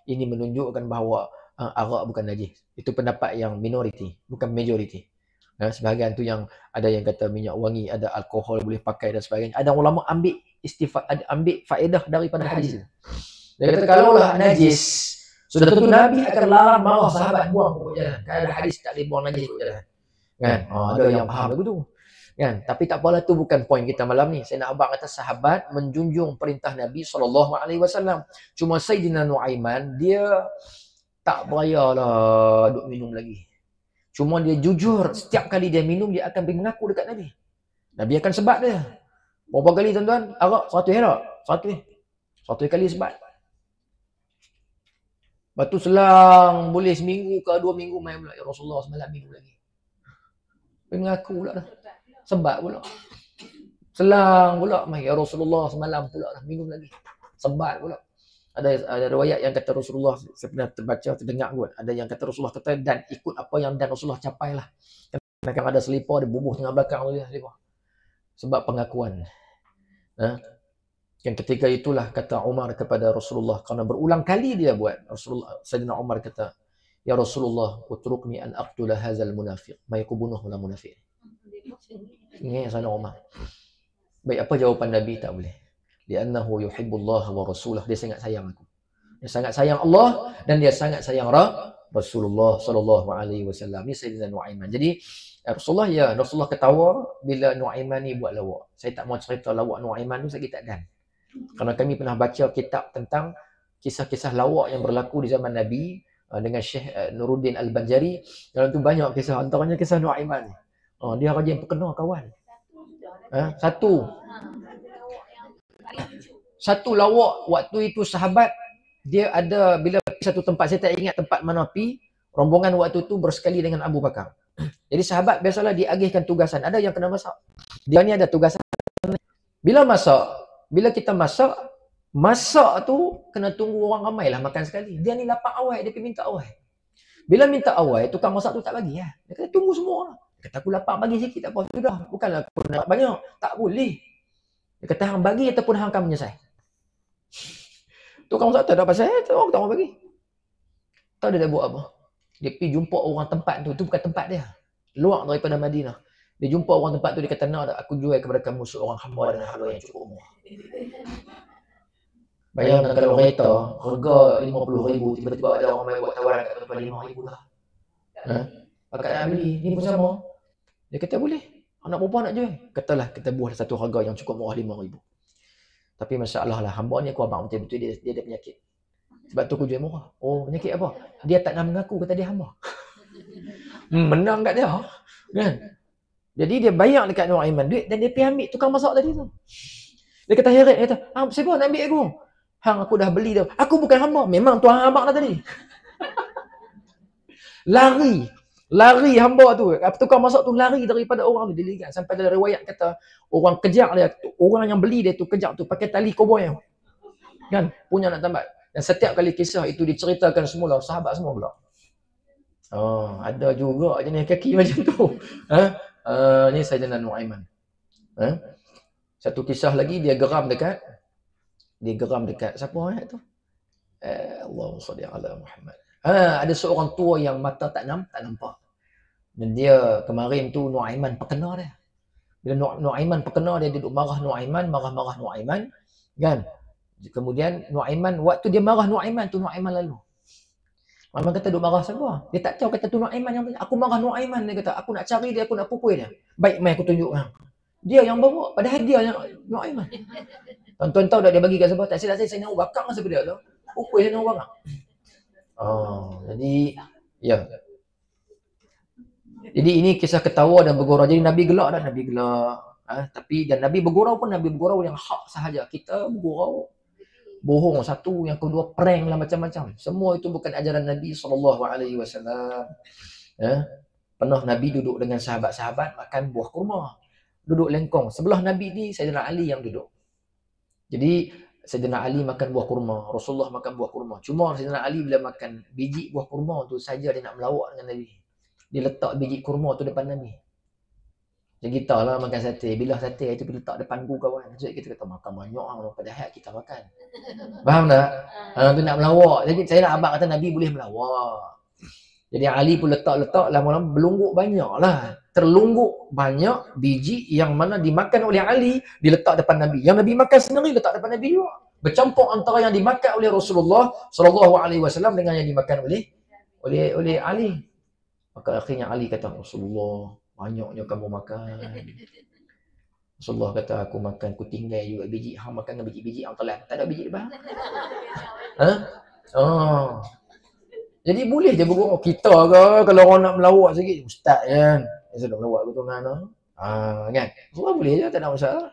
ini menunjukkan bahawa arak bukan najis. Itu pendapat yang minoriti, bukan majoriti. Sebahagian tu yang ada yang kata minyak wangi, ada alkohol boleh pakai dan sebagainya. Ada ulama ambil ambil faedah daripada hadis itu. Dia kata kalaulah najis, sudah tentu Nabi akan larang marah sahabat buang ke jalan. Kan ada hadis tak boleh buang najis ke jalan. Kan? Ada yang faham begitu. Kan? Tapi tak apalah, tu bukan poin kita malam ni. Sayyidina Abang kata sahabat menjunjung perintah Nabi SAW. Cuma Sayyidina Nuaiman dia tak beraya lah duk minum lagi. Cuma dia jujur, setiap kali dia minum dia akan pergi mengaku dekat Nabi. Nabi akan sebat dia. Berapa kali tuan-tuan? Arak 100 tak? 100 kali sebat. Lepas tu selang boleh seminggu ke 2 minggu main pula. Ya Rasulullah semalam minum lagi. Pergi mengaku pula dah. Sebat pula. Selang pula main. Ya Rasulullah semalam pula dah minum lagi. Sebat pula. Ada riwayat yang kata Rasulullah, saya pernah terbaca, terdengar kot. Ada yang kata Rasulullah kata, dan ikut apa yang dan Rasulullah capai lah. Kadang-kadang ada selipar, dia bubuh tengah belakang dia selipar. Sebab pengakuan. Yang ketika itulah kata Umar kepada Rasulullah, kerana berulang kali dia buat. Rasulullah, Sayyidina Umar kata, Ya Rasulullah, utrukni an aqtula hazal munafiq. Mai aku bunuhlah munafik. Ini Sayyidina Umar. Baik, apa jawapan Nabi? Tak boleh. Li'annahu yuhibbullah wa rasulah. Dia sangat sayang aku. Dia sangat sayang Allah dan dia sangat sayang Rasulullah sallallahu alaihi wasallam. Ni Sayyidina Nuaiman. Jadi Rasulullah ketawa bila Nuaiman ni buat lawak. Saya tak mau cerita lawak Nuaiman tu, saya tak dan. Kerana kami pernah baca kitab tentang kisah-kisah lawak yang berlaku di zaman Nabi dengan Syekh Nuruddin Al-Banjari. Dalam tu banyak kisah, antaranya kisah Nuaiman. Dia raja yang terkenal kawan. Satu lawak waktu itu sahabat dia ada bila satu tempat, saya tak ingat tempat mana pi, rombongan waktu tu bersekali dengan Abu Bakar. Jadi sahabat biasalah diagihkan tugasan, ada yang kena masak. Dia ni ada tugasan. Bila kita masak tu kena tunggu orang ramai lah makan sekali. Dia ni lapar awal, dia pergi minta awal. Bila minta awal, tukang masak tu tak bagi lah. Dia kata tunggu semua orang. Dia kata aku lapar, bagi sikit tak apa, sudah. Bukanlah aku nak banyak, tak boleh. Dia kata hang bagi ataupun hang akan menyesal. Tukang masak tak ada pasal, orang tak mau bagi. Tahu dia buat apa? Dia pergi jumpa orang tempat tu bukan tempat dia. Luar daripada Madinah. Dia jumpa orang tempat tu, dia kata, nak aku jual kepada kamu seorang hamba dengan harga yang cukup murah. Bayangkan kalau kereta, harga 50,000, tiba-tiba ada orang main buat tawaran kat tempat 5,000 lah. Pakat nak beli, ni pun sama. Dia kata boleh. Anak perempuan nak jual. Katalah kita buat satu harga yang cukup murah 5,000. Tapi masalah lah, hamba ni aku abang betul-betul dia ada penyakit. Sebab tu aku jual murah. Oh, penyakit apa? Dia tak nak mengaku kata dia hamba. Menang kat dia. Kan? Jadi dia bayar dekat Nuaiman duit dan dia pergi ambil tukang masak tadi tu. Dia kata heret, dia kata, siapa nak ambil aku? Hang aku dah beli dah. Aku bukan hamba. Memang tuan hamba dah tadi. Lari hamba tu. Tukang masak tu lari daripada orang tu. Dia lihat. Sampai ada riwayat kata orang kejar dia. Orang yang beli dia tu kejar tu pakai tali koboi. Kan? Punya nak tambat. Dan setiap kali kisah itu diceritakan semula sahabat semua pula. Ada juga jenis kaki macam tu. Ni Sayyidina Nuaiman. Satu kisah lagi dia geram dekat siapa ayat tu? Allahumma salli ala Muhammad. Ada seorang tua yang mata tak nampak. Dan dia kemarin tu Nuaiman perkena dia. Bila Nuaiman perkena, dia duduk marah Nuaiman, marah-marah Nuaiman, kan? Kemudian Nuaiman, waktu dia marah Nuaiman lalu. Nuaiman kata duduk marah siapa? Dia tak tahu kata tu Nuaiman yang tanya. Aku marah Nuaiman, dia kata. Aku nak cari dia, aku nak pukul dia. Baik, mai aku tunjuk hang. Dia yang bawa, padahal dia yang Nuaiman. Tuan-tuan tahu tak dia bagi kat siapa? Tak silap saya nak bakar masa dia tu. Pukul saya nak bakar. Jadi ya. Jadi ini kisah ketawa dan bergurau. Jadi Nabi gelak dan Nabi gelak. Tapi dan Nabi bergurau pun Nabi bergurau yang hak sahaja. Kita bergurau bohong satu, yang kedua prank lah macam-macam. Semua itu bukan ajaran Nabi SAW. Pernah Nabi duduk dengan sahabat-sahabat makan buah kurma. Duduk lengkong. Sebelah Nabi ni Sayyidina Ali yang duduk. Jadi Sayyidina Ali makan buah kurma, Rasulullah makan buah kurma. Cuma Sayyidina Ali bila makan biji buah kurma tu saja dia nak melawak dengan Nabi. Dia letak biji kurma tu depan Nabi. Macam kita lah makan sate. Bila sate itu letak depan ku kawan. Jadi kita kata makan banyak lah. Padahal kita makan. Faham tak? Tu nak melawak. Jadi saya nak abang kata Nabi boleh melawak. Jadi Ali pun letak-letak lama-lama berlungguk banyak lah. Terlungguk banyak biji yang mana dimakan oleh Ali diletak depan Nabi. Yang Nabi makan sendiri letak depan Nabi juga. Bercampur antara yang dimakan oleh Rasulullah SAW dengan yang dimakan oleh Ali. Maka akhirnya Ali kata, Rasulullah, banyaknya kamu makan. Rasulullah kata, aku makan, aku tinggal juga biji. Hang makan dengan biji-biji yang telan. Tak ada biji depan. Jadi boleh je bergurau. Kita ke, kalau orang nak melawak sikit, ustaz kan. Saya nak melawak betul kan. Kan? Semua boleh je, tak ada masalah.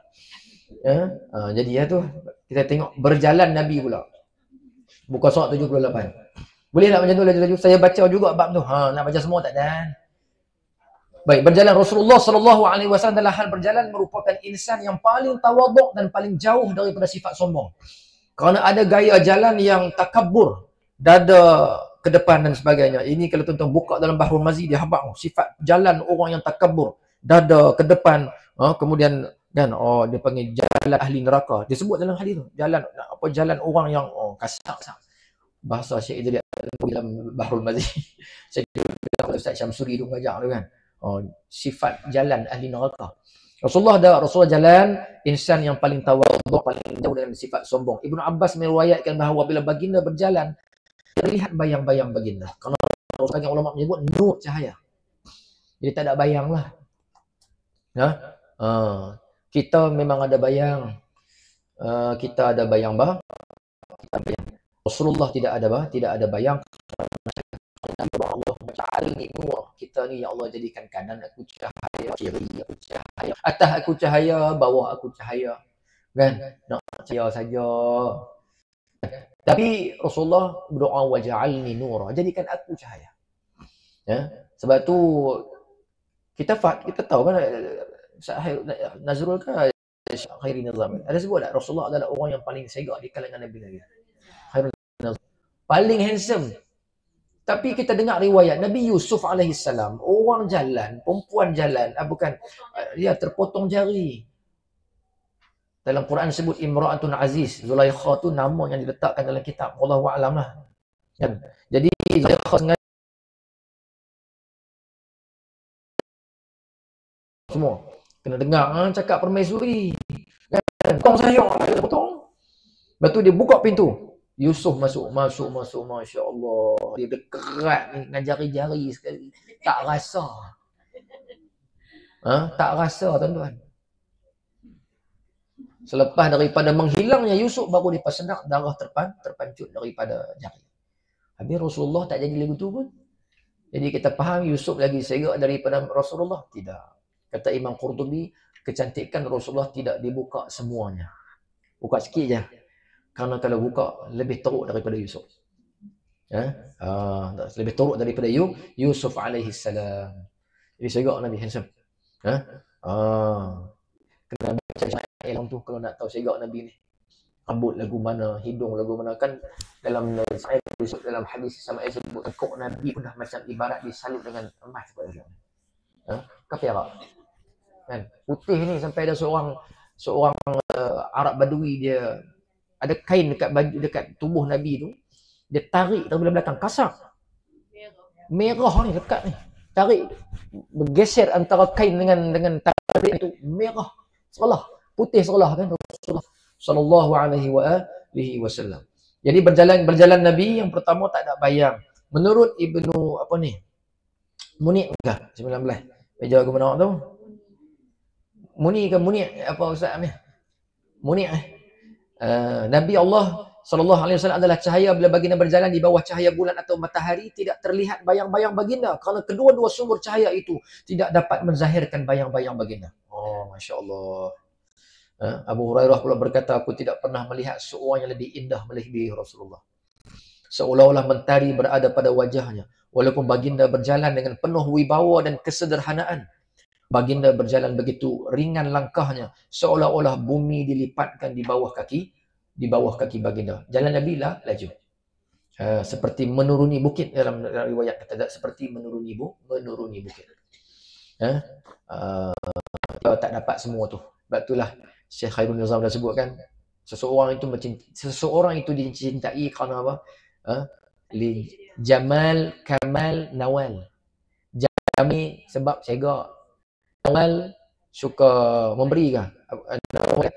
Jadi ya tu, kita tengok berjalan Nabi pula. Buka surat 78. Boleh tak macam tu laju-laju? Saya baca juga bab tu. Nak baca semua tak ada. Baik, berjalan Rasulullah SAW dalam hal berjalan merupakan insan yang paling tawaduk dan paling jauh daripada sifat sombong. Kerana ada gaya jalan yang takabur, dada ke depan dan sebagainya. Ini kalau tuan-tuan buka dalam Bahrul Mazi, dia habaq sifat jalan orang yang takabur, dada ke depan, kemudian kan dia panggil jalan ahli neraka. Dia sebut dalam hadis tu, jalan orang yang kasar. Bahasa Syekh Idris dalam Bahrul Mazi. Saya kira Ustaz Syamsuri tu mengajar tu kan. Sifat jalan ahli neraka. Rasulullah jalan insan yang paling tawaduk, paling jauh dari sifat sombong. Ibnu Abbas meriwayatkan bahawa bila baginda berjalan terlihat bayang-bayang baginda. Kerana sebagian ulama menyebut nur cahaya. Jadi tak ada bayang lah. Kita memang ada bayang. Kita ada bayang bah. Rasulullah tidak ada bayang. Allah menja'alni nur. Kita ni ya Allah jadikan kanan aku cahaya, kiri aku cahaya, atas aku cahaya, bawah aku cahaya. Kan? Nak cahaya saja. Tapi Rasulullah berdoa waja'alni nur, jadikan aku cahaya. Sebab tu kita tahu kan Nazrul kan Khairi Nizam. Ada sebut tak Rasulullah adalah orang yang paling segak di kalangan Nabi-Nabi. Paling handsome. Tapi kita dengar riwayat Nabi Yusuf alaihissalam, orang jalan, perempuan jalan, dia terpotong jari. Dalam Quran sebut Imra'atun Aziz, Zulaikha tu nama yang diletakkan dalam kitab. Wallahu a'lam lah. Kan? Jadi Zulaikha sengaja semua kena dengar cakap permaisuri. Kan? Potong sayang, dia potong. Lepas tu dia buka pintu. Yusuf masuk, Masya Allah. Dia dekat ni dengan jari-jari sekali. Tak rasa. Tak rasa tuan-tuan. Selepas daripada menghilangnya Yusuf, baru dia sedak darah terpancut daripada jari. Habis Rasulullah tak jadi lagu tu pun. Jadi kita faham Yusuf lagi segak daripada Rasulullah? Tidak. Kata Imam Qurtubi, kecantikan Rasulullah tidak dibuka semuanya. Buka sikit je. Kerana kalau buka, lebih teruk daripada Yusuf. Lebih teruk daripada Yusuf alaihissalam. Jadi segak Nabi handsome. Kena baca syair tu kalau nak tahu segak Nabi ni. Rambut lagu mana, hidung lagu mana. Kan dalam syair dalam hadis sama sebut tekuk Nabi pun dah macam ibarat disalut dengan emas pada dia. Ke perak. Kan? Putih ni sampai ada seorang Arab Badui, dia ada kain dekat baju dekat tubuh Nabi tu. Dia tarik dari belakang, kasar. Merah ni dekat ni. Tarik, bergeser antara kain dengan tarik itu, merah. Seolah putih seolah kan Rasulullah sallallahu alaihi wasallam. Jadi berjalan Nabi yang pertama tak ada bayang. Menurut Ibnu Munir ke 19. Meja aku mana tu? Munir apa Ustaz Amir? Munir Nabi Allah sallallahu alaihi wasallam adalah cahaya. Bila baginda berjalan di bawah cahaya bulan atau matahari, tidak terlihat bayang-bayang baginda kerana kedua-dua sumber cahaya itu tidak dapat menzahirkan bayang-bayang baginda. Masya Allah. Abu Hurairah pula berkata, aku tidak pernah melihat seorang yang lebih indah melebihi Rasulullah. Seolah-olah mentari berada pada wajahnya. Walaupun baginda berjalan dengan penuh wibawa dan kesederhanaan. Baginda berjalan begitu ringan langkahnya, seolah-olah bumi dilipatkan di bawah kaki baginda. Jalan Nabi lah laju. Seperti menuruni bukit, dalam riwayat kata seperti menuruni bukit. kita tak dapat semua tu. Sebab itulah Syekh Khairul Nizam dah sebut kan, seseorang itu dicintai kerana apa? Li Jamal, Kamal, Nawal. Jami sebab segak. Nawal suka memberi kah? Nawal,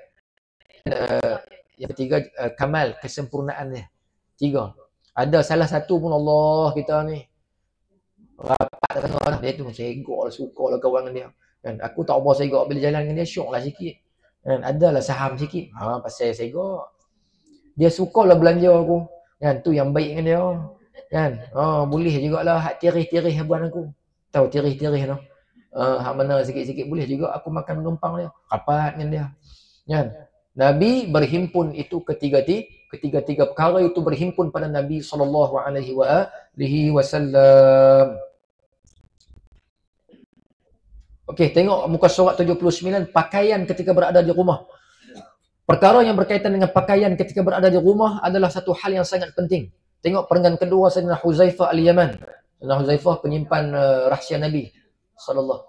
yang ketiga Kamal, kesempurnaan dia. 3. Ada salah satu pun Allah kita ni rapat dengan dia tu segak lah, suka lah kawan dengan dia. Kan aku tak apa segak bila jalan dengan dia, syok lah sikit. Kan adalah saham sikit. Pasal segak. Dia sukalah belanja aku. Kan tu yang baik dengan dia. Kan boleh jugalah hak tirih-tirih habuan aku. Tahu tirih-tirih tu. Hak mana sikit-sikit boleh juga aku makan menumpang dia. Rapat dengan dia. Kan? Nabi berhimpun itu ketiga-tiga perkara itu berhimpun pada Nabi SAW. Okey, tengok muka surat 79, pakaian ketika berada di rumah. Perkara yang berkaitan dengan pakaian ketika berada di rumah adalah satu hal yang sangat penting. Tengok perenggan kedua Sayyidina Huzaifah Al-Yaman. Sayyidina Huzaifah penyimpan rahsia Nabi sallallahu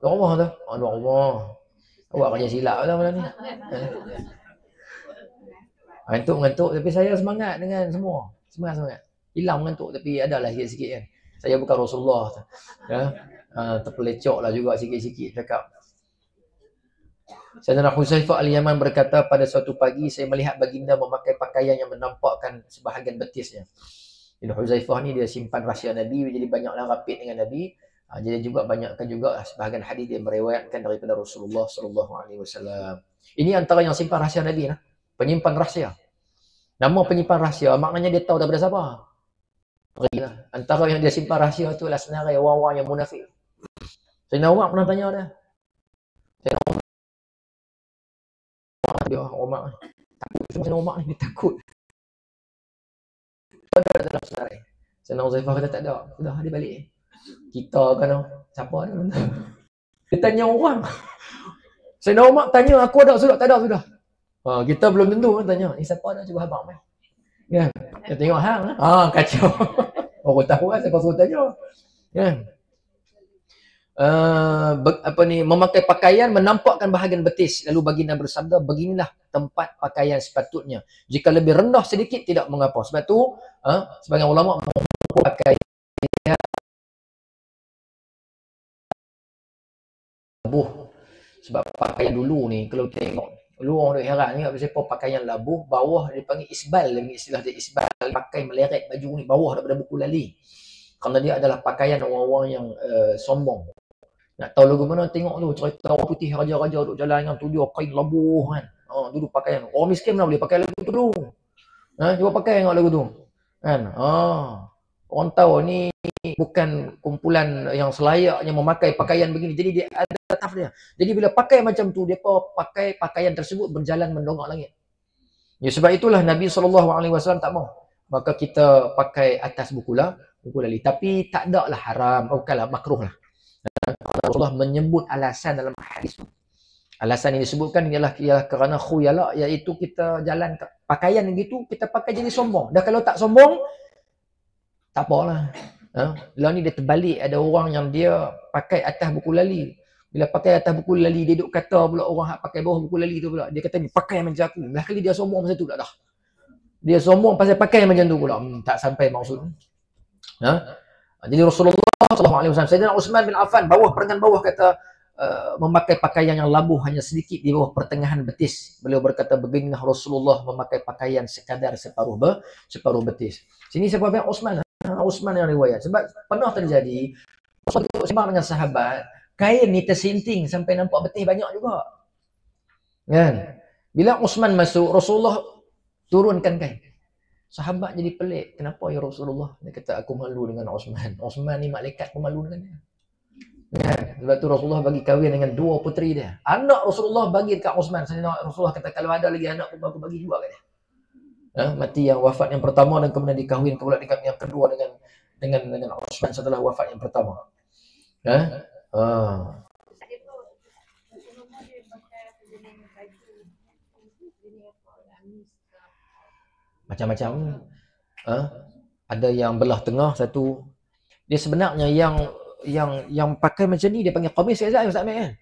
di rumah tu. Di rumah. Awak kerja silap lah malam ni. Ngantuk tapi saya semangat dengan semua. Semangat. Hilang ngantuk tapi adalah sikit-sikit kan. Saya bukan Rasulullah. Terpelecok lah juga sikit-sikit cakap. Sayyidina Huzaifah Al-Yaman berkata, pada suatu pagi saya melihat baginda memakai pakaian yang menampakkan sebahagian betisnya. Jadi Huzaifah ni dia simpan rahsia Nabi, jadi banyaklah rapid dengan Nabi. Jadi juga banyakkan juga sebahagian hadis dia meriwayatkan daripada Rasulullah SAW. Ini antara yang simpan rahsia Nabi lah. Penyimpan rahsia. Nama penyimpan rahsia maknanya dia tahu daripada siapa. Antara yang dia simpan rahsia tu adalah senarai orang-orang yang munafik. Sayyidina Umar pernah tanya dia. Umar Sayyidina Umar ni takut. Ada dalam senarai. Sayyidina Huzaifah kata tak ada. Sudah dia balik. Kita kan siapa ada? Dia tanya orang. Sayyidina Umar tanya aku ada sudah, tak ada sudah. Kita belum tentu kan tanya. Ni siapa ada cuba habaq mai. Kan? Dia tengok hang. Kacau. Orang tahu kan siapa suruh tanya. Kan? Memakai pakaian menampakkan bahagian betis. Lalu baginda bersabda, beginilah tempat pakaian sepatutnya. Jika lebih rendah sedikit tidak mengapa. Sebab tu sebagian ulama pakai labuh. Sebab pakaian dulu ni kalau tengok dulu orang duk heran ni siapa pakaian labuh, bawah dia panggil isbal, dengan istilah dia isbal, pakai meleret baju ni bawah daripada buku lali. Kerana dia adalah pakaian orang-orang yang sombong. Nak tahu lagu mana tengok tu cerita orang putih raja-raja duk jalan dengan tu dia kain labuh kan. Dulu pakaian. Orang miskin mana boleh pakai lagu tu dulu. Cuba pakai tengok lagu tu. Kan? Orang tahu ni bukan kumpulan yang selayaknya memakai pakaian begini. Jadi dia ada taraf dia. Jadi bila pakai macam tu, dia pakai pakaian tersebut berjalan mendongak langit. Ya, sebab itulah Nabi SAW tak mau. Maka kita pakai atas buku lali. Tapi tak ada lah haram. Bukanlah makruh lah. Rasulullah menyebut alasan dalam hadis. Alasan yang disebutkan ialah kerana khuyala, iaitu kita jalan pakaian gitu, kita pakai jadi sombong. Dah kalau tak sombong, tak apalah. Lah ni dia terbalik, ada orang yang dia pakai atas buku lali. Bila pakai atas buku lali, dia duk kata pula orang pakai bawah buku lali tu pula. Dia kata ni pakai macam aku. Dah kali dia sombong macam tu pula dah. Dia sombong pasal pakai macam tu pula. Tak sampai maksud. Jadi Rasulullah SAW, Sayyidina Uthman bin Affan, perenggan bawah kata memakai pakaian yang labuh hanya sedikit di bawah pertengahan betis. Beliau berkata beginilah Rasulullah memakai pakaian sekadar separuh betis. Sini siapa yang Uthman yang riwayat. Sebab pernah terjadi Rasulullah sembang dengan sahabat, kain ni tersinting sampai nampak betis banyak juga. Kan? Bila Uthman masuk, Rasulullah turunkan kain. Sahabat jadi pelik. Kenapa ya Rasulullah? Dia kata aku malu dengan Uthman. Uthman ni malaikat pun malu dengan dia. Ya, sebab tu Rasulullah bagi kahwin dengan 2 puteri dia. Anak Rasulullah bagi dekat Uthman. Rasulullah kata kalau ada lagi anak pun aku bagi juga kat dia. Mati yang wafat yang pertama dan kemudian dikahwin pula dengan yang kedua dengan Uthman setelah wafat yang pertama. Macam-macam. Ada yang belah tengah satu. Dia sebenarnya yang pakai macam ni dia panggil qamis Ustaz kan.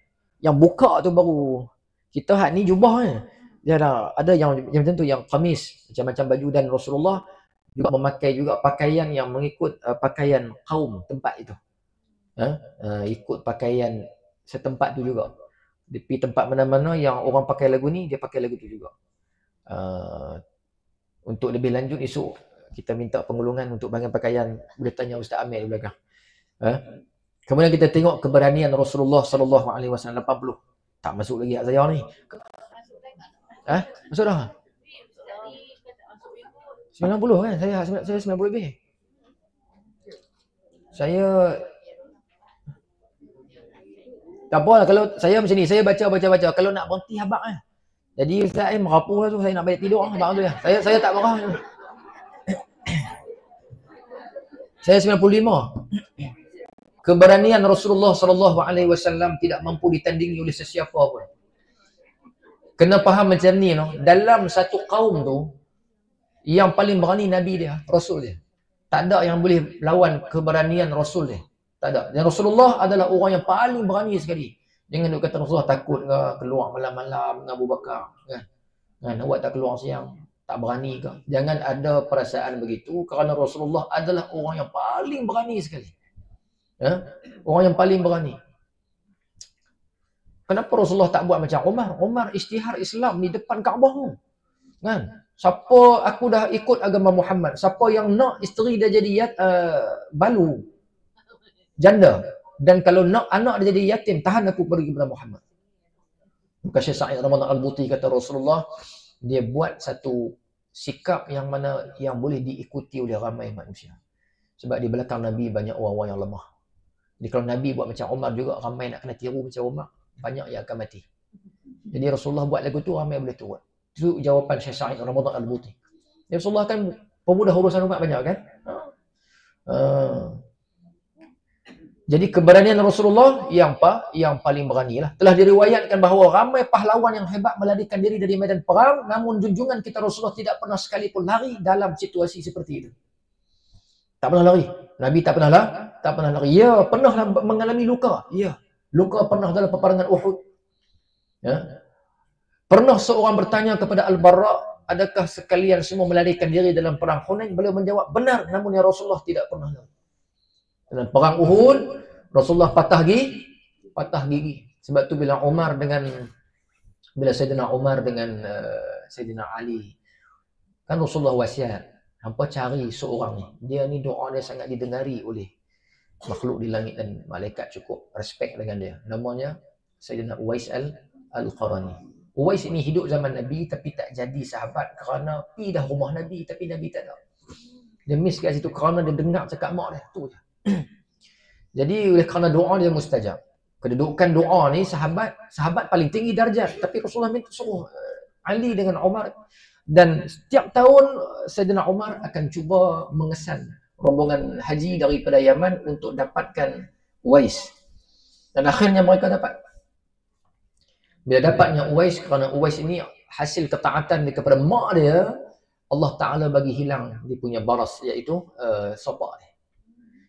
Yang buka tu baru kita hak ni jubah kan. Dia ada yang macam tu, yang kamis, macam-macam baju, dan Rasulullah juga memakai juga pakaian yang mengikut pakaian kaum tempat itu. Ikut pakaian setempat tu juga. Di tempat mana-mana yang orang pakai lagu ni, dia pakai lagu tu juga. Untuk lebih lanjut esok kita minta pengulungan untuk bahagian pakaian, boleh tanya Ustaz Amir di belakang. Kemudian kita tengok keberanian Rasulullah sallallahu alaihi wasallam 80. Tak masuk lagi saya ni. Masuk dah. 90 kan? Saya 90 lebih. Saya tak apalah kalau saya macam ni, saya baca. Kalau nak berhenti habaq kan. Jadi Ustaz merapuh tu, saya nak balik tidur habaq tu ya. Saya tak marah. Saya 95. Keberanian Rasulullah sallallahu alaihi wasallam tidak mampu ditandingi oleh sesiapa pun. Kena faham macam ni no. Dalam satu kaum tu, yang paling berani Nabi dia, Rasul dia. Tak ada yang boleh lawan keberanian Rasul dia. Tak ada. Dan Rasulullah adalah orang yang paling berani sekali. Jangan duk kata Rasulullah takut ke keluar malam-malam dengan Abu Bakar kan. Awak tak keluar siang, tak berani ke? Jangan ada perasaan begitu, kerana Rasulullah adalah orang yang paling berani sekali. Orang yang paling berani. Kenapa Rasulullah tak buat macam Umar? Umar isytihar Islam di depan Kaabah tu. Kan? Siapa aku dah ikut agama Muhammad, siapa yang nak isteri dia jadi balu, janda, dan kalau nak anak dia jadi yatim, tahan aku pergi kepada Muhammad. Bukan Syekh Sa'id Ramadan Al-Buti kata Rasulullah, dia buat satu sikap yang mana yang boleh diikuti oleh ramai manusia. Sebab di belakang Nabi banyak orang-orang yang lemah. Jadi kalau Nabi buat macam Umar juga, ramai nak kena tiru macam Umar, banyak yang akan mati. Jadi Rasulullah buat lagu tu, ramai boleh turut. Itu jawapan Syekh Sa'id Ramadan Al-Buti. Rasulullah kan pemudah urusan umat banyak kan. Jadi keberanian Rasulullah yang paling berani lah. Telah diriwayatkan bahawa ramai pahlawan yang hebat melarikan diri dari medan perang, namun junjungan kita Rasulullah tidak pernah sekalipun lari dalam situasi seperti itu. Tak pernah lari. Nabi tak pernah lari. Ya, pernah mengalami luka. Ya, luka pernah dalam peperangan Uhud. Ya. Pernah seorang bertanya kepada Al-Barra, adakah sekalian semua melarikan diri dalam perang Hunain? Beliau menjawab, benar, namun ya Rasulullah tidak pernah lari. Dalam perang Uhud, Rasulullah patah gigi. Sebab tu bila Sayyidina Umar dengan Sayyidina Ali, kan Rasulullah wasiat, hampa cari seorang ni. Dia ni doa dia sangat didengari oleh makhluk di langit dan malaikat, cukup respect dengan dia. Namanya Sayyidina Uwais Al-Qarani. Uwais ini hidup zaman Nabi tapi tak jadi sahabat kerana pergi dah rumah Nabi tapi Nabi tak ada. Dia miss kat situ kerana dia dengar cakap mak dia. Tu je. Jadi oleh kerana doa dia mustajab. Kedudukan doa ni sahabat paling tinggi darjat, tapi Rasulullah minta suruh Ali dengan Umar, dan setiap tahun Sayyidina Umar akan cuba mengesan rombongan haji daripada Yaman untuk dapatkan Uwais. Dan akhirnya mereka dapat. Bila dapatnya Uwais, kerana Uwais ini hasil ketaatan dia kepada mak dia, Allah Ta'ala bagi hilang dia punya baras, iaitu sopak dia.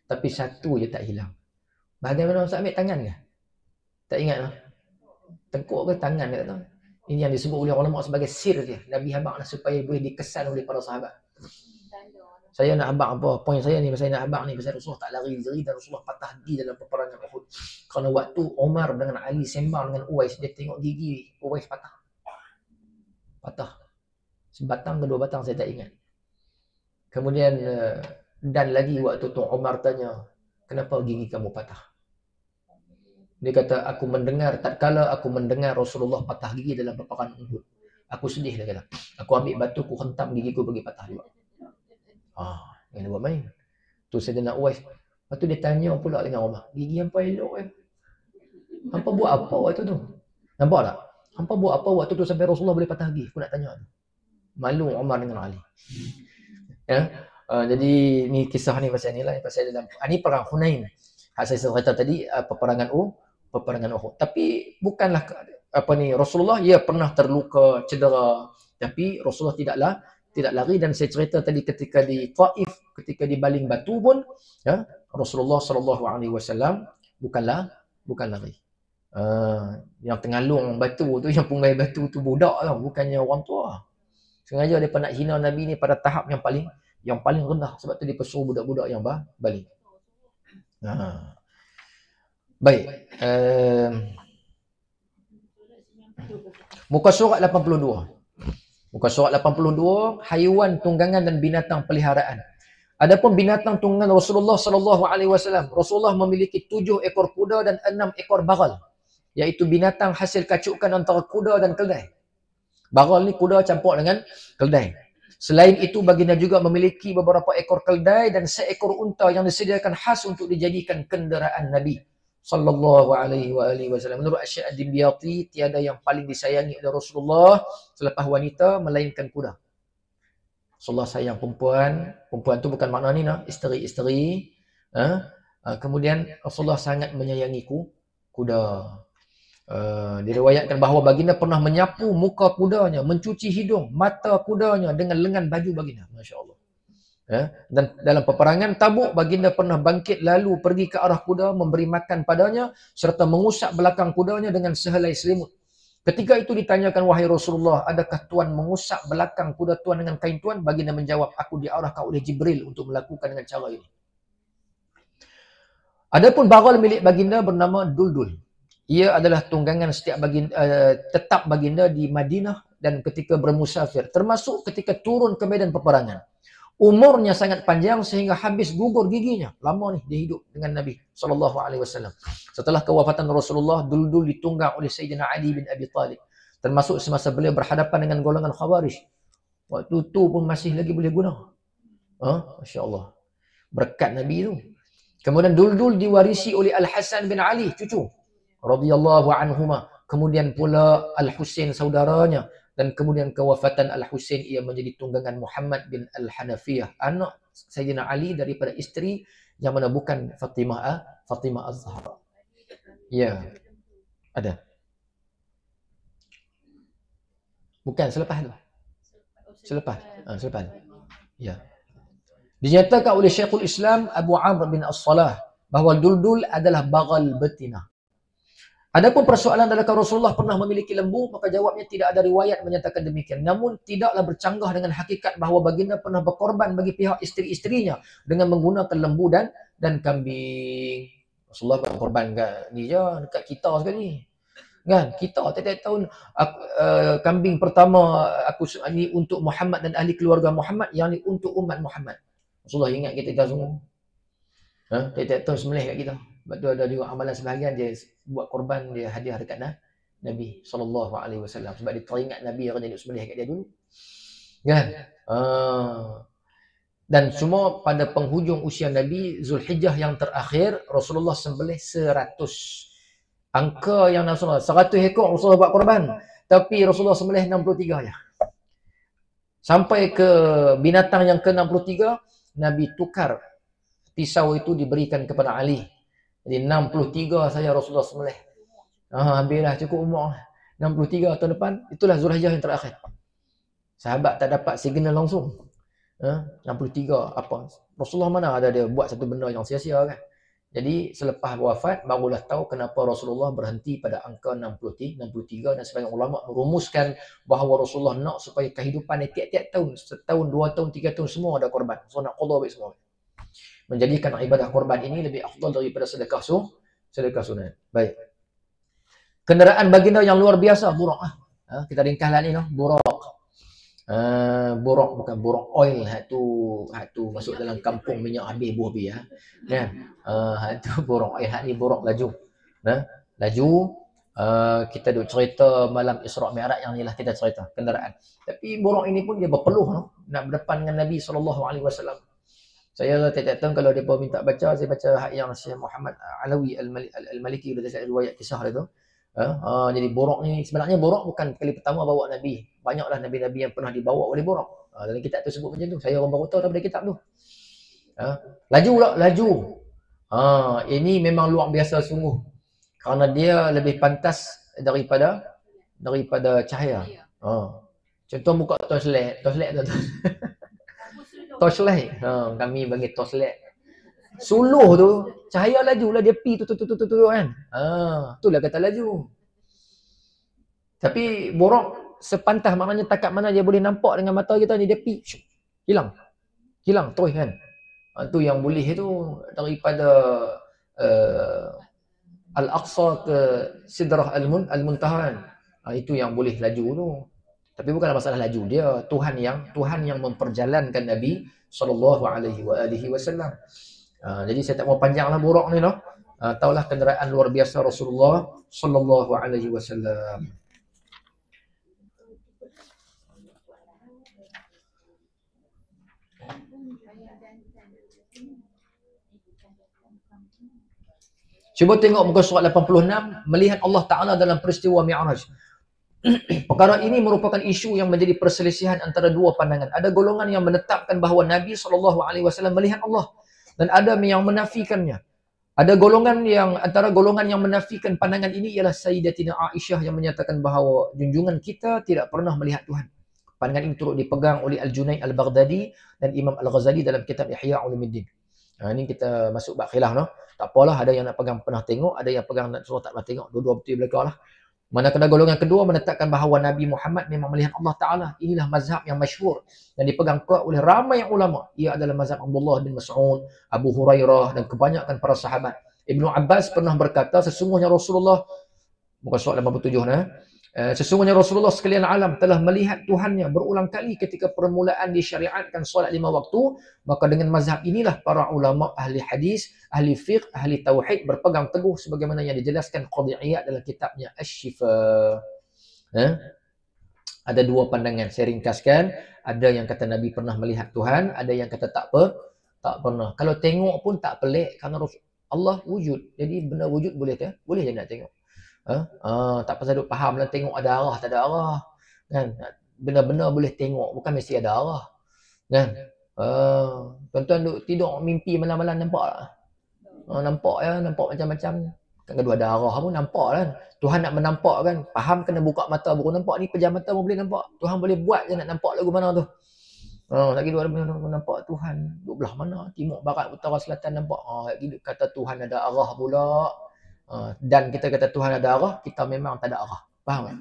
Tapi satu je tak hilang. Bahagian mana Ustaz ambil tangan ke? Tak ingat lah. Tengkuk ke tangan ke tak tahu. Ini yang disebut oleh ulama sebagai sir dia. Nabi habaq supaya boleh dikesan oleh para sahabat. Saya nak habaq apa? Poin saya ni, saya nak habaq ni pasal Rasulullah tak lari diri dan Rasulullah patah gigi dalam peperangan Uhud. Kerana waktu Umar dengan Ali sembang dengan Uwais, dia tengok gigi Uwais patah. Sebatang ke 2 batang saya tak ingat. Kemudian dan lagi waktu tu Umar tanya, kenapa gigi kamu patah? Dia kata, tatkala aku mendengar Rasulullah patah gigi dalam peperangan Uhud, aku sedih dia kata. Aku ambil batu, aku hentam gigiku bagi patah juga. Jangan buat main. Tu Sayyidina Uwais. Lepas tu dia tanya pula dengan Umar, gigi hampa elok kan? Hampa buat apa waktu tu? Nampak tak? Hampa buat apa waktu tu sampai Rasulullah boleh patah gigi? Aku nak tanya tu. Malu Umar dengan Ali. Ya. Jadi ni kisah ni pasal ni lah. Pasal dalam ni perang Hunain. Saya cerita tadi peperangan Uhud. Tapi bukanlah Rasulullah pernah terluka, cedera, tapi Rasulullah tidak lari. Dan saya cerita tadi ketika di Taif, ketika di baling batu pun, ya, Rasulullah sallallahu alaihi wasallam bukan lari. Yang tengalung batu tu, yang punggai batu tu budak tau, bukannya orang tua. Sengaja dia nak hina Nabi ni pada tahap yang paling rendah. Sebab tu dia pesuruh budak-budak yang balik. Baik. Muka surat 82. Muka surat 82, haiwan tunggangan dan binatang peliharaan. Adapun binatang tunggangan Rasulullah sallallahu alaihi wasallam, Rasulullah memiliki 7 ekor kuda dan 6 ekor bagal, iaitu binatang hasil kacukan antara kuda dan keldai. Bagal ni kuda campur dengan keldai. Selain itu, baginda juga memiliki beberapa ekor keldai dan seekor unta yang disediakan khas untuk dijadikan kenderaan Nabi sallallahu alaihi wasallam. Menurut Asy-Syaikh Ad-Dimyati, tiada yang paling disayangi oleh Rasulullah selepas wanita melainkan kuda. Rasulullah sayang perempuan. Perempuan tu bukan makna ni isteri-isteri. Kemudian Rasulullah sangat menyayangi kuda. Diriwayatkan bahawa baginda pernah menyapu muka kudanya, mencuci hidung, mata kudanya dengan lengan baju baginda. Masya Allah. Dan dalam peperangan Tabuk, baginda pernah bangkit lalu pergi ke arah kuda, memberi makan padanya serta mengusap belakang kudanya dengan sehelai selimut. Ketika itu ditanyakan, wahai Rasulullah, adakah tuan mengusap belakang kuda tuan dengan kain tuan? Baginda menjawab, aku diarahkan oleh Jibril untuk melakukan dengan cara ini. Adapun bagal milik baginda bernama Duldul. Ia adalah tunggangan setiap tetap baginda di Madinah dan ketika bermusafir, termasuk ketika turun ke medan peperangan. Umurnya sangat panjang sehingga habis gugur giginya. Lama ni dia hidup dengan Nabi SAW. Setelah kewafatan Rasulullah, Duldul ditunggang oleh Sayyidina Ali bin Abi Talib. Termasuk semasa beliau berhadapan dengan golongan Khawarij. Waktu tu pun masih lagi boleh guna. Masya Allah. Berkat Nabi tu. Kemudian Duldul diwarisi oleh Al-Hasan bin Ali, cucu radhiyallahu anhuma. Kemudian pula Al-Husain saudaranya, dan kemudian kewafatan Al-Husain ia menjadi tunggangan Muhammad bin Al-Hanafiyah, anak Sayyidina Ali daripada isteri yang mana bukan Fatimah Az-Zahra. Ya. Ada. Bukan selepas tu. Selepas. Ya. Dinyatakan oleh Syekhul Islam Abu Amr bin As-Salah bahawa Duldul adalah bagal betina. Adapun persoalan adakah Rasulullah pernah memiliki lembu, maka jawabnya tidak ada riwayat menyatakan demikian. Namun tidaklah bercanggah dengan hakikat bahawa baginda pernah berkorban bagi pihak isteri-isterinya dengan menggunakan lembu dan kambing. Rasulullah berkorban ni je dekat kita sekali. Kan? Kita tiap-tiap tahun kambing pertama aku ni untuk Muhammad dan ahli keluarga Muhammad, yang ni untuk umat Muhammad. Rasulullah ingat kita semua. Tiap-tiap tahun sembelih kat kita. Sebab tu ada juga amalan sebahagian dia buat korban, dia hadiah dekat Nabi SAW. Sebab dia teringat Nabi akan jadi sembelih kat dia dulu. Kan? Dan semua pada penghujung usia Nabi, Zulhijjah yang terakhir, Rasulullah sembelih 100. Angka yang Rasulullah 100 ekor Rasulullah buat korban. Tapi Rasulullah sembelih 63 je. Sampai ke binatang yang ke-63, Nabi tukar pisau itu diberikan kepada Ali. Jadi 63 saja Rasulullah sembelih. Habislah cukup umur. 63 tahun depan, itulah Zulhijjah yang terakhir. Sahabat tak dapat signal langsung. 63 apa? Rasulullah mana ada dia buat satu benda yang sia-sia kan? Jadi selepas wafat barulah tahu kenapa Rasulullah berhenti pada angka 63, dan sebagian ulama merumuskan bahawa Rasulullah nak supaya kehidupan ni tiap-tiap tahun, setahun, 2 tahun, 3 tahun semua ada korban. So nak qada baik semua. Menjadikan ibadah korban ini lebih afdal daripada sedekah sunat. Baik. Kenderaan baginda yang luar biasa, burak. Kita ringkaslah ni burak. Burak bukan burak oil, hak tu masuk dalam kampung minyak habis buah habis kan. Hak tu burak oil, hak ni burak laju. Laju. Kita duk cerita malam Isra' Mi'raj yang inilah kita cerita kenderaan. Tapi burak ini pun dia berpeluh nak berdepan dengan Nabi SAW. Saya tiap-tiap tahun kalau mereka minta baca, saya baca hak yang Syekh Muhammad Alawi Al-Maliki sudah saya riwayat kisah dia tu. Jadi Buraq ni sebenarnya Buraq bukan kali pertama bawa Nabi. Banyaklah Nabi-Nabi yang pernah dibawa oleh Buraq. Dalam kitab tu sebut macam tu. Saya orang baru tahu daripada kitab tu. Laju pula, laju. Ini memang luar biasa sungguh. Kerana dia lebih pantas daripada cahaya. Contoh buka torchlight tu. Torchlight. Kami bagi torchlight. Suluh tu, cahaya laju lah dia pi tu kan. Itulah kata laju. Tapi borok sepantah maknanya takat mana dia boleh nampak dengan mata kita ni dia pi. Hilang. Hilang terus kan. Itu yang boleh tu daripada Al-Aqsa ke Sidrah Al-Muntaha kan. Itu yang boleh laju tu. Tapi bukan masalah laju dia, Tuhan yang memperjalankan Nabi SAW. Jadi saya tak mau panjanglah borok ni noh. Taulah kenderaan luar biasa Rasulullah SAW. Cuba tengok muka surat 86, melihat Allah Ta'ala dalam peristiwa Mi'raj. Perkara ini merupakan isu yang menjadi perselisihan antara dua pandangan. Ada golongan yang menetapkan bahawa Nabi SAW melihat Allah dan ada yang menafikannya. Ada golongan yang, antara golongan yang menafikan pandangan ini ialah Sayyidatina Aisyah yang menyatakan bahawa junjungan kita tidak pernah melihat Tuhan. Pandangan ini turut dipegang oleh Al-Junaid Al-Baghdadi dan Imam Al-Ghazali dalam kitab Ihya Ulumuddin. Ini kita masuk bab khilaf noh. Tak apalah, ada yang nak pegang pernah tengok, ada yang pegang nak suruh tak pernah tengok. Dua-dua betul belakang lah. Manakala golongan kedua menetapkan bahawa Nabi Muhammad memang melihat Allah Ta'ala. Inilah mazhab yang masyhur dan dipegang kuat oleh ramai ulama. Ia adalah mazhab Abdullah bin Mas'ud, Abu Hurairah dan kebanyakan para sahabat. Ibnu Abbas pernah berkata, sesungguhnya Rasulullah, muka surat 87 sesungguhnya Rasulullah sekalian alam telah melihat Tuhannya berulang kali ketika permulaan disyariatkan solat 5 waktu. Maka dengan mazhab inilah para ulama ahli hadis, ahli fiqh, ahli tauhid berpegang teguh sebagaimana yang dijelaskan Qadhi Iyad dalam kitabnya Asy-Syifa. Ada dua pandangan, saya ringkaskan. Ada yang kata Nabi pernah melihat Tuhan, ada yang kata tak pernah. Kalau tengok pun tak pelik kerana Allah wujud. Jadi benda wujud boleh ke? Boleh je nak tengok. Tak pasal duk faham lah tengok ada arah tak ada arah kan. Benar-benar boleh tengok, bukan mesti ada arah kan. Tuan-tuan duk tidur mimpi malam-malam nampak tak? Nampak ya, nampak macam-macam kan. Kedua ada arah pun nampak kan. Tuhan nak menampak kan, faham kena buka mata baru nampak. Ni pejam mata pun boleh nampak. Tuhan boleh buat je nak nampak lagu mana tu. Lagi dua nampak Tuhan duk belah mana, timur, barat, utara, selatan nampak. Lagi kata Tuhan ada arah pula. Dan kita kata Tuhan ada arah, kita memang tak ada arah. Faham tak?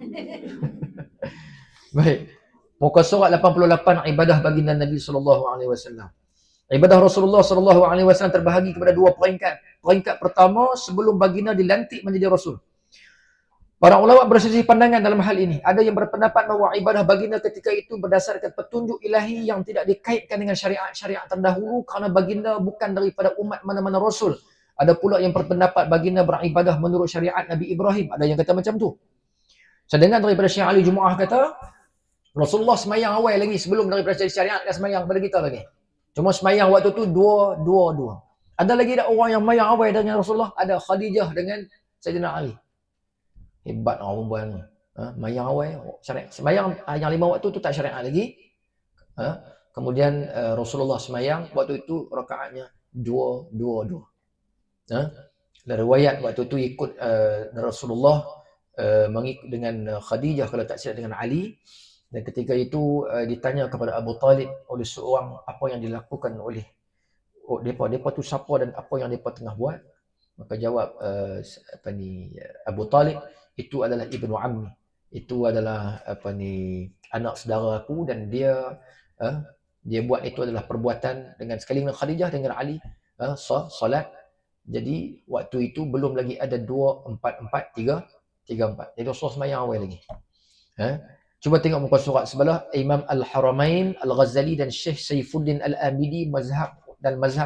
Baik. Muka surat 88, ibadah baginda Nabi SAW. Ibadah Rasulullah SAW terbahagi kepada dua peringkat. Peringkat pertama, sebelum baginda dilantik menjadi Rasul. Para ulama berselisih pandangan dalam hal ini. Ada yang berpendapat bahawa ibadah baginda ketika itu berdasarkan petunjuk ilahi yang tidak dikaitkan dengan syariat-syariat terdahulu kerana baginda bukan daripada umat mana-mana Rasul. Ada pula yang berpendapat baginda beribadah menurut syariat Nabi Ibrahim. Ada yang kata macam tu. Saya dengar daripada Syekh Ali Jumaah kata, Rasulullah semayang awal lagi sebelum daripada syariat dia semayang pada kita lagi. Cuma semayang waktu tu dua. Ada lagi tak orang yang semayang awal dengan Rasulullah? Ada Khadijah dengan Sayyidina Ali. Hebat orang perempuan ni. Semayang awal. Semayang yang 5 waktu tu tak syariat lagi. Kemudian Rasulullah semayang waktu itu rakaatnya 2. Dan riwayat waktu tu ikut Rasulullah mengikut dengan Khadijah kalau tak silap dengan Ali. Dan ketika itu ditanya kepada Abu Talib oleh seorang apa yang dilakukan oleh mereka tu siapa dan apa yang mereka tengah buat. Maka jawab Abu Talib, itu adalah ibnu ammi, itu adalah anak saudara aku dan dia buat itu adalah perbuatan dengan sekali dengan Khadijah dengan Ali solat. Jadi waktu itu belum lagi ada 2, 4, 4, 3, 4. Jadi Rasulullah semayang awal lagi. Cuba tengok muka surat sebelah. Imam Al-Haramain Al-Ghazali dan Syekh Saifuddin Al-Amidi mazhab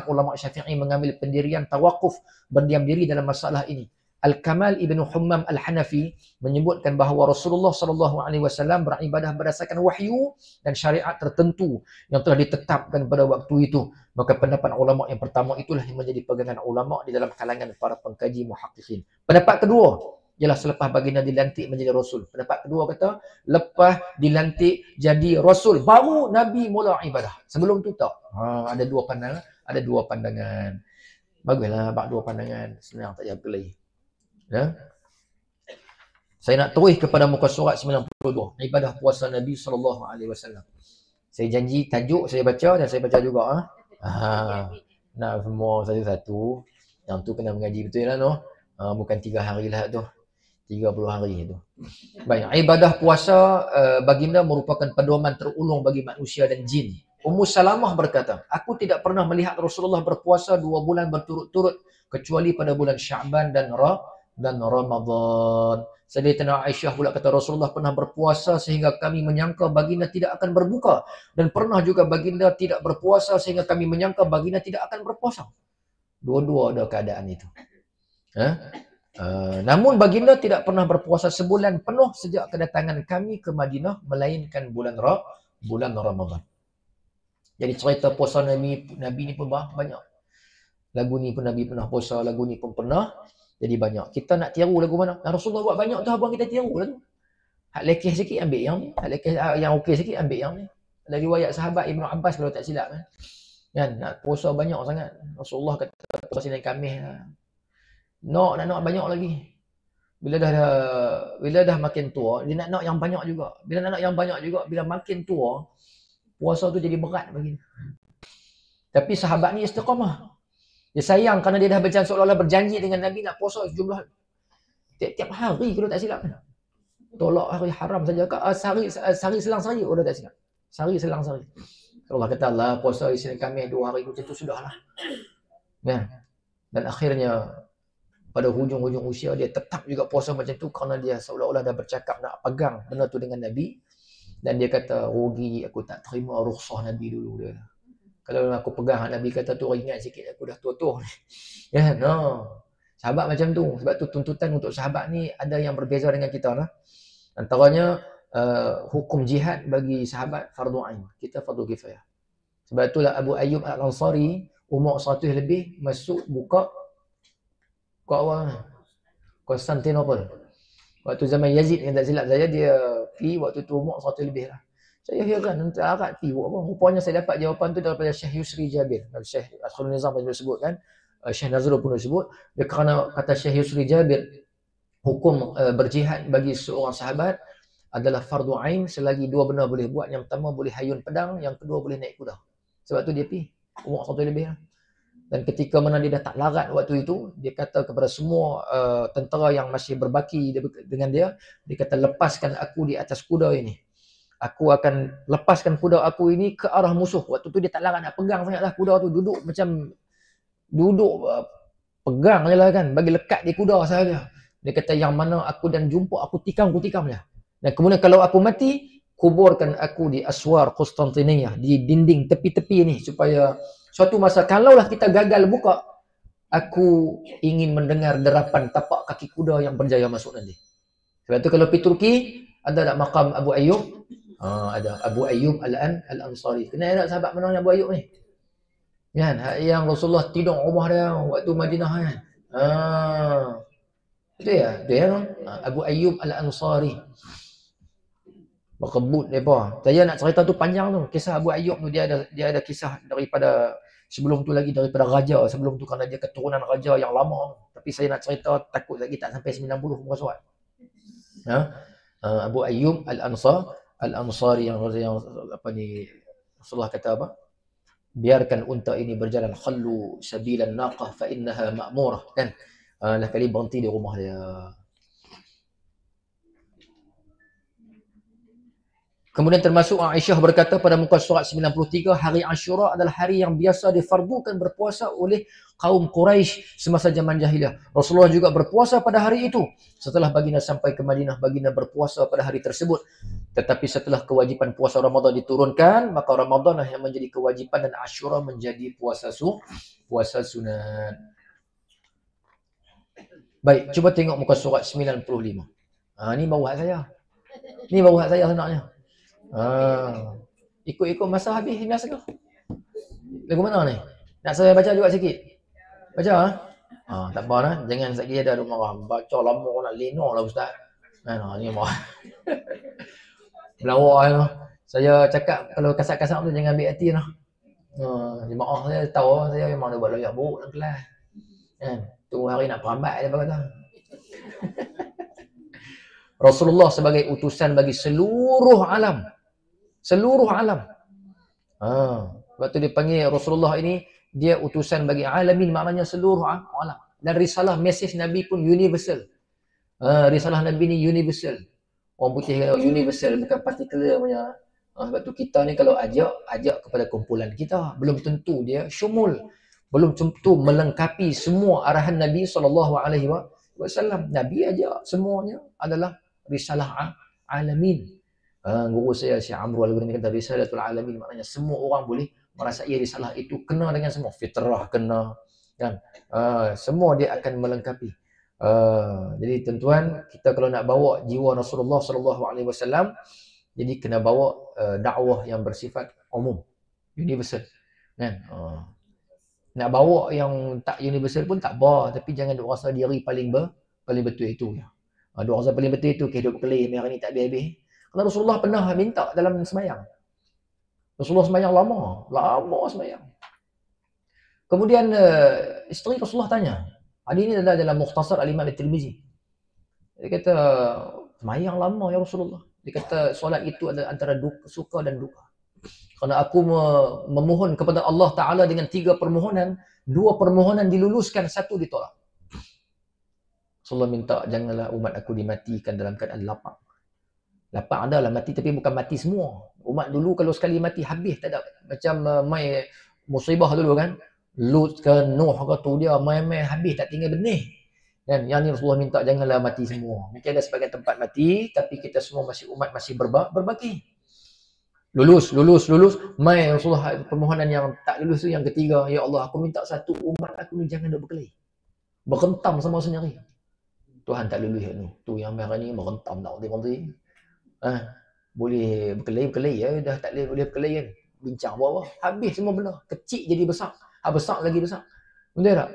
ulama Syafi'i mengambil pendirian tawakuf, berdiam diri dalam masalah ini. Al-Kamal Ibn Hummam Al-Hanafi menyebutkan bahawa Rasulullah SAW beribadah berdasarkan wahyu dan syariat tertentu yang telah ditetapkan pada waktu itu. Maka pendapat ulama yang pertama itulah yang menjadi pegangan ulama di dalam kalangan para pengkaji muhaqqiqin. Pendapat kedua ialah selepas baginda dilantik menjadi Rasul. Pendapat kedua kata lepas dilantik jadi Rasul baru Nabi mula ibadah. Sebelum tu tak. Ada dua pandangan. Baguslah bab dua pandangan. Senang tak jawab lagi. Saya nak terus kepada muka surat 92, ibadah puasa Nabi SAW. Saya janji tajuk saya baca dan saya baca juga. nak semua satu-satu. Yang tu kena mengaji betul lah noh. Bukan 3 hari lah tu. 30 hari tu. Baik, ibadah puasa baginda merupakan pedoman terulung bagi manusia dan jin. Ummu Salamah berkata, aku tidak pernah melihat Rasulullah berpuasa 2 bulan berturut-turut kecuali pada bulan Sya'ban dan Ramadan. Sayyidatina Aisyah pula kata Rasulullah pernah berpuasa sehingga kami menyangka baginda tidak akan berbuka, dan pernah juga baginda tidak berpuasa sehingga kami menyangka baginda tidak akan berpuasa. Dua-dua ada keadaan itu. Namun baginda tidak pernah berpuasa sebulan penuh sejak kedatangan kami ke Madinah melainkan bulan Ramadan. Jadi cerita puasa Nabi ni pun banyak. Lagu ni pun Nabi pernah puasa, lagu ni pun pernah. Jadi banyak. Kita nak tiru lagu mana? Rasulullah buat banyak tu, abang kita tiru lah tu. Hak lekeh sikit ambil yang ni. Hak lekeh yang okey sikit ambil yang ni. Ada riwayat sahabat Ibnu Abbas kalau tak silap kan. Kan nak puasa banyak sangat. Rasulullah kata puasa Senin Khamis lah. Nak banyak lagi. Bila dah makin tua, dia nak yang banyak juga. Bila nak yang banyak juga, bila makin tua, puasa tu jadi berat bagi dia. Tapi sahabat ni istiqamah. Dia sayang kerana dia dah seolah-olah berjanji dengan Nabi nak puasa sejumlah tiap hari kalau tak silap kan. Tolak hari haram saja ke sehari selang sehari dah tak silap. Sehari selang sehari. Kalau Allah kata Allah puasa Isnin Khamis 2 hari macam tu sudahlah. Ya. Dan akhirnya pada hujung-hujung usia dia tetap juga puasa macam tu kerana dia seolah-olah dah bercakap nak pegang benda tu dengan Nabi. Dan dia kata rugi aku tak terima rukhsah Nabi dulu dia. Kalau aku pegang Nabi kata tu ringan sikit, aku dah tua-tua ni. Ya, no. Sahabat macam tu. Sebab tu tuntutan untuk sahabat ni ada yang berbeza dengan kita lah. Antaranya hukum jihad bagi sahabat fardu ain. Kita fardu kifayah. Sebab itulah Abu Ayyub Al-Ansari umur 100 lebih masuk buka awal Konstantinopel. Waktu zaman Yazid yang tak silap saya dia pergi waktu tu umur 100 lebih lah. Saya heran untuk Arab pergi buat apa. Rupanya saya dapat jawapan tu daripada Syekh Yusri Jabir. Syekh Asrul Nizam pun sebut kan. Syekh Nazrul pun sebut. Dia kerana kata Syekh Yusri Jabir, hukum berjihad bagi seorang sahabat adalah fardu ain selagi 2 benda boleh buat. Yang pertama boleh hayun pedang, yang kedua boleh naik kuda. Sebab tu dia pergi umur 100 lebih lah. Dan ketika mana dia dah tak larat waktu itu, dia kata kepada semua tentera yang masih berbaki dengan dia kata lepaskan aku di atas kuda ini. Aku akan lepaskan kuda aku ini ke arah musuh. Waktu tu dia tak larat nak pegang sangatlah kuda tu. Duduk pegang je lah kan. Bagi lekat di kuda sahaja. Dia kata yang mana aku dan jumpa aku tikam je. Dan kemudian kalau aku mati, kuburkan aku di aswar Konstantiniyah. Di dinding tepi-tepi ni. Supaya suatu masa kalaulah kita gagal buka, aku ingin mendengar derapan tapak kaki kuda yang berjaya masuk nanti. Sebab tu kalau pergi Turki, ada tak makam Abu Ayyub? Ada Abu Ayyub Al-Ansari. Kenal tak sahabat mana Abu Ayyub ni? Kan? Yang Rasulullah tidur rumah dia waktu Madinah kan? Itu ya? Dia Abu Ayyub Al-Ansari. Berebut mereka. Saya nak cerita tu panjang tu. Kisah Abu Ayyub tu dia ada kisah daripada sebelum tu lagi daripada raja. Sebelum tu kerana dia keturunan raja yang lama. Tapi saya nak cerita takut lagi tak sampai 90 muka surat. Abu Ayyub Al-Ansari yang apa ni Rasulullah kata apa? Biarkan unta ini berjalan, khallu sabilan naqah fa innaha ma'murah kan. Lah kali berhenti di rumah dia. Kemudian termasuk Aisyah berkata pada muka surat 93, hari Ashura adalah hari yang biasa difardukan berpuasa oleh kaum Quraisy semasa zaman jahiliah. Rasulullah juga berpuasa pada hari itu. Setelah baginda sampai ke Madinah, baginda berpuasa pada hari tersebut. Tetapi setelah kewajipan puasa Ramadan diturunkan, maka Ramadan yang menjadi kewajipan dan Ashura menjadi puasa sunat. Baik, cuba tengok muka surat 95. Ni baru hak saya. Ni baru hak saya sebenarnya. Ikut-ikut masa habis biasa ke? Lagu mana ni? Nak saya baca juga sikit? Baca tak apa lah. Jangan sekali ada marah. Baca lama nak lena lah ustaz. Ni marah. Melawak lah. Saya cakap kalau kasar-kasar tu jangan ambil hati lah. Jemaah saya tahu saya memang dia buat layak buruk dalam kelas. Tunggu hari nak perambat dia kata. Rasulullah sebagai utusan bagi seluruh alam. Sebab tu dia panggil Rasulullah ini Dia utusan bagi alamin, maknanya seluruh alam. Dan risalah mesej Nabi pun universal. Risalah Nabi ni universal. Orang putih kata universal, bukan particular punya. Sebab tu kita ni kalau ajak kepada kumpulan kita, belum tentu dia syumul, belum tentu melengkapi semua arahan Nabi SAW. Nabi ajak semuanya adalah risalah alamin. Guru saya Syekh Amrul Al-Ghani kata risalatul alamin, maknanya semua orang boleh merasai risalah itu, kena dengan semua, fitrah kena, kan? Semua dia akan melengkapi. Jadi tuan-tuan, kita kalau nak bawa jiwa Rasulullah SAW, jadi kena bawa dakwah yang bersifat umum, universal, kan? Nak bawa yang tak universal pun tak apa, tapi jangan duk rasa diri paling betul itu ya. Duk rasa paling betul itu, hidup kelih hari ni tak habis-habis. Kerana Rasulullah pernah minta dalam semayang. Rasulullah semayang lama semayang. Kemudian isteri Rasulullah tanya, ini adalah dalam Mukhtasar Al-Imam At-Tirmizi. Dia kata, semayang lama ya Rasulullah. Dia kata, solat itu adalah antara suka dan duka. Kerana aku memohon kepada Allah Ta'ala dengan 3 permohonan, 2 permohonan diluluskan, 1 ditolak. Rasulullah minta, janganlah umat aku dimatikan dalam keadaan lapang. Lapang adalah mati, tapi bukan mati semua. Umat dulu kalau sekali mati, habis tak ada. Macam mai musibah dulu kan. Lut ke Nuh ke tu, dia mai habis, tak tinggal benih. Dan yang ni Rasulullah minta janganlah mati semua. Mungkin ada sebagai tempat mati, tapi kita semua masih umat, masih berbaki. Lulus. Mai Rasulullah permohonan yang tak lulus tu yang ketiga. Ya Allah, aku minta satu, umat aku ni jangan duk berkelahi. Berentam sama sendiri. Tuhan tak lulus ni. Tu yang merah ni berentam tak berhenti. Boleh berkelahi ya, dah tak boleh berkelahi kan. Bincang apa-apa. Habis semua benda. Kecil jadi besar. Besar lagi besar. Betul tak?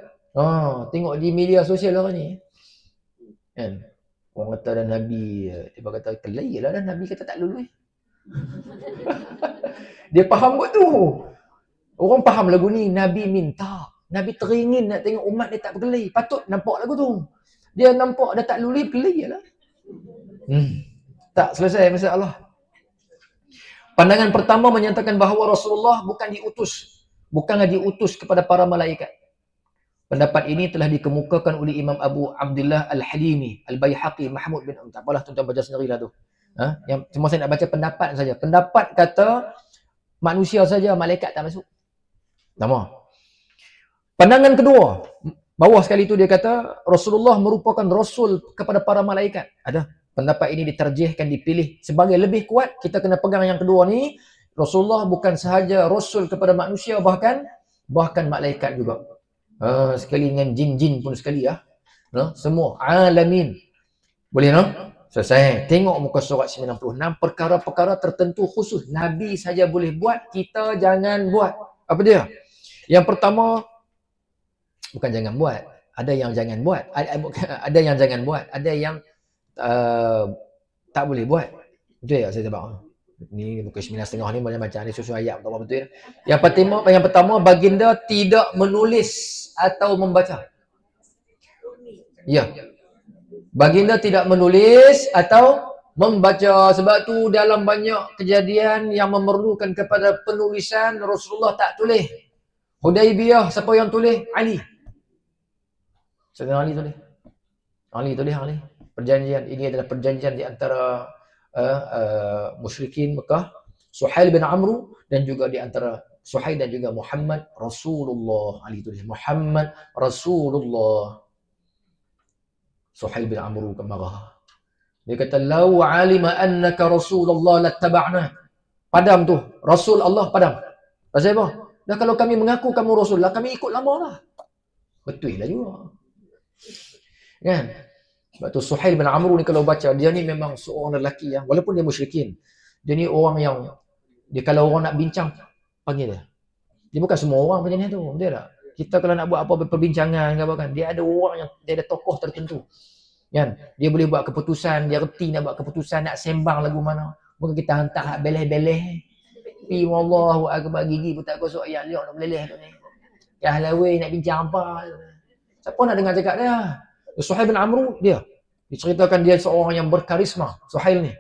Tengok di media sosial lah ni. Kan? Orang kata dan Nabi, dia kata kelahi lah, dan Nabi kata tak lulus. Dia faham kot tu. Orang faham lagu ni, Nabi minta. Nabi teringin nak tengok umat dia tak berkelahi. Patut nampak lagu tu. Dia nampak dah tak lulus, berkelahi lah. Tak selesai masalah. Pandangan pertama menyatakan bahawa Rasulullah bukanlah diutus kepada para malaikat. Pendapat ini telah dikemukakan oleh Imam Abu Abdullah Al-Halimi, Al-Baihaqi, Mahmud bin Tak apalah, tuan-tuan baca sendirilah tu. Yang cuma saya nak baca pendapat saja. Pendapat kata manusia saja, malaikat tak masuk. Nama. Pandangan kedua, bawah sekali tu dia kata Rasulullah merupakan rasul kepada para malaikat. Ada. Pendapat ini diterjihkan, dipilih sebagai lebih kuat. Kita kena pegang yang kedua ni. Rasulullah bukan sahaja rasul kepada manusia, bahkan malaikat juga. Sekali dengan jin-jin pun sekali ya. Semua alamin. Boleh no? Selesai. Tengok muka surat 96. Perkara-perkara tertentu khusus Nabi saja boleh buat, kita jangan buat. Apa dia? Yang pertama, bukan jangan buat. Ada yang jangan buat. Ada yang jangan buat. Ada yang tak boleh buat. Betul tak saya sebab? Ni buku 9.5 ni boleh baca ni susu ayam tak apa betul. Yang pertama baginda tidak menulis atau membaca. Ya. Baginda tidak menulis atau membaca. Sebab tu dalam banyak kejadian yang memerlukan kepada penulisan, Rasulullah tak tulis. Hudaibiyah siapa yang tulis? Ali. Saudara Ali tulis. Ali. Perjanjian ini adalah perjanjian di antara musyrikin Mekah, Suhail bin Amru, dan juga di antara Suhail dan juga Muhammad Rasulullah. Ali tulis Muhammad Rasulullah. Suhail bin Amru marah. Dia kata lau alima annaka Rasulullah lattaba'na. Padam tu, Rasul Allah padam. Pasal apa? Dah kalau kami mengaku kamu Rasul lah, kami ikut lama lah. Betul lah juga. Kan? Sebab tu Suhail bin Amru ni kalau baca, dia ni memang seorang lelaki yang, walaupun dia musyrikin, dia ni orang yang, dia kalau orang nak bincang, panggil dia. Dia bukan semua orang macam ni tu, betul tak? Kita kalau nak buat apa perbincangan ke apa kan, dia ada orang yang, dia ada tokoh tertentu. Kan? Dia boleh buat keputusan, dia reti nak buat keputusan, nak sembang lagu mana. Bukan kita hantar beleh-beleh. Pi wallahu akbar, gigi pun tak gosok, ayat liak nak meleleh tu ni. Ya halawai nak bincang apa. Siapa nak dengar cakap dia? Suhail bin Amru, dia diceritakan dia seorang yang berkarisma, Suhail ni.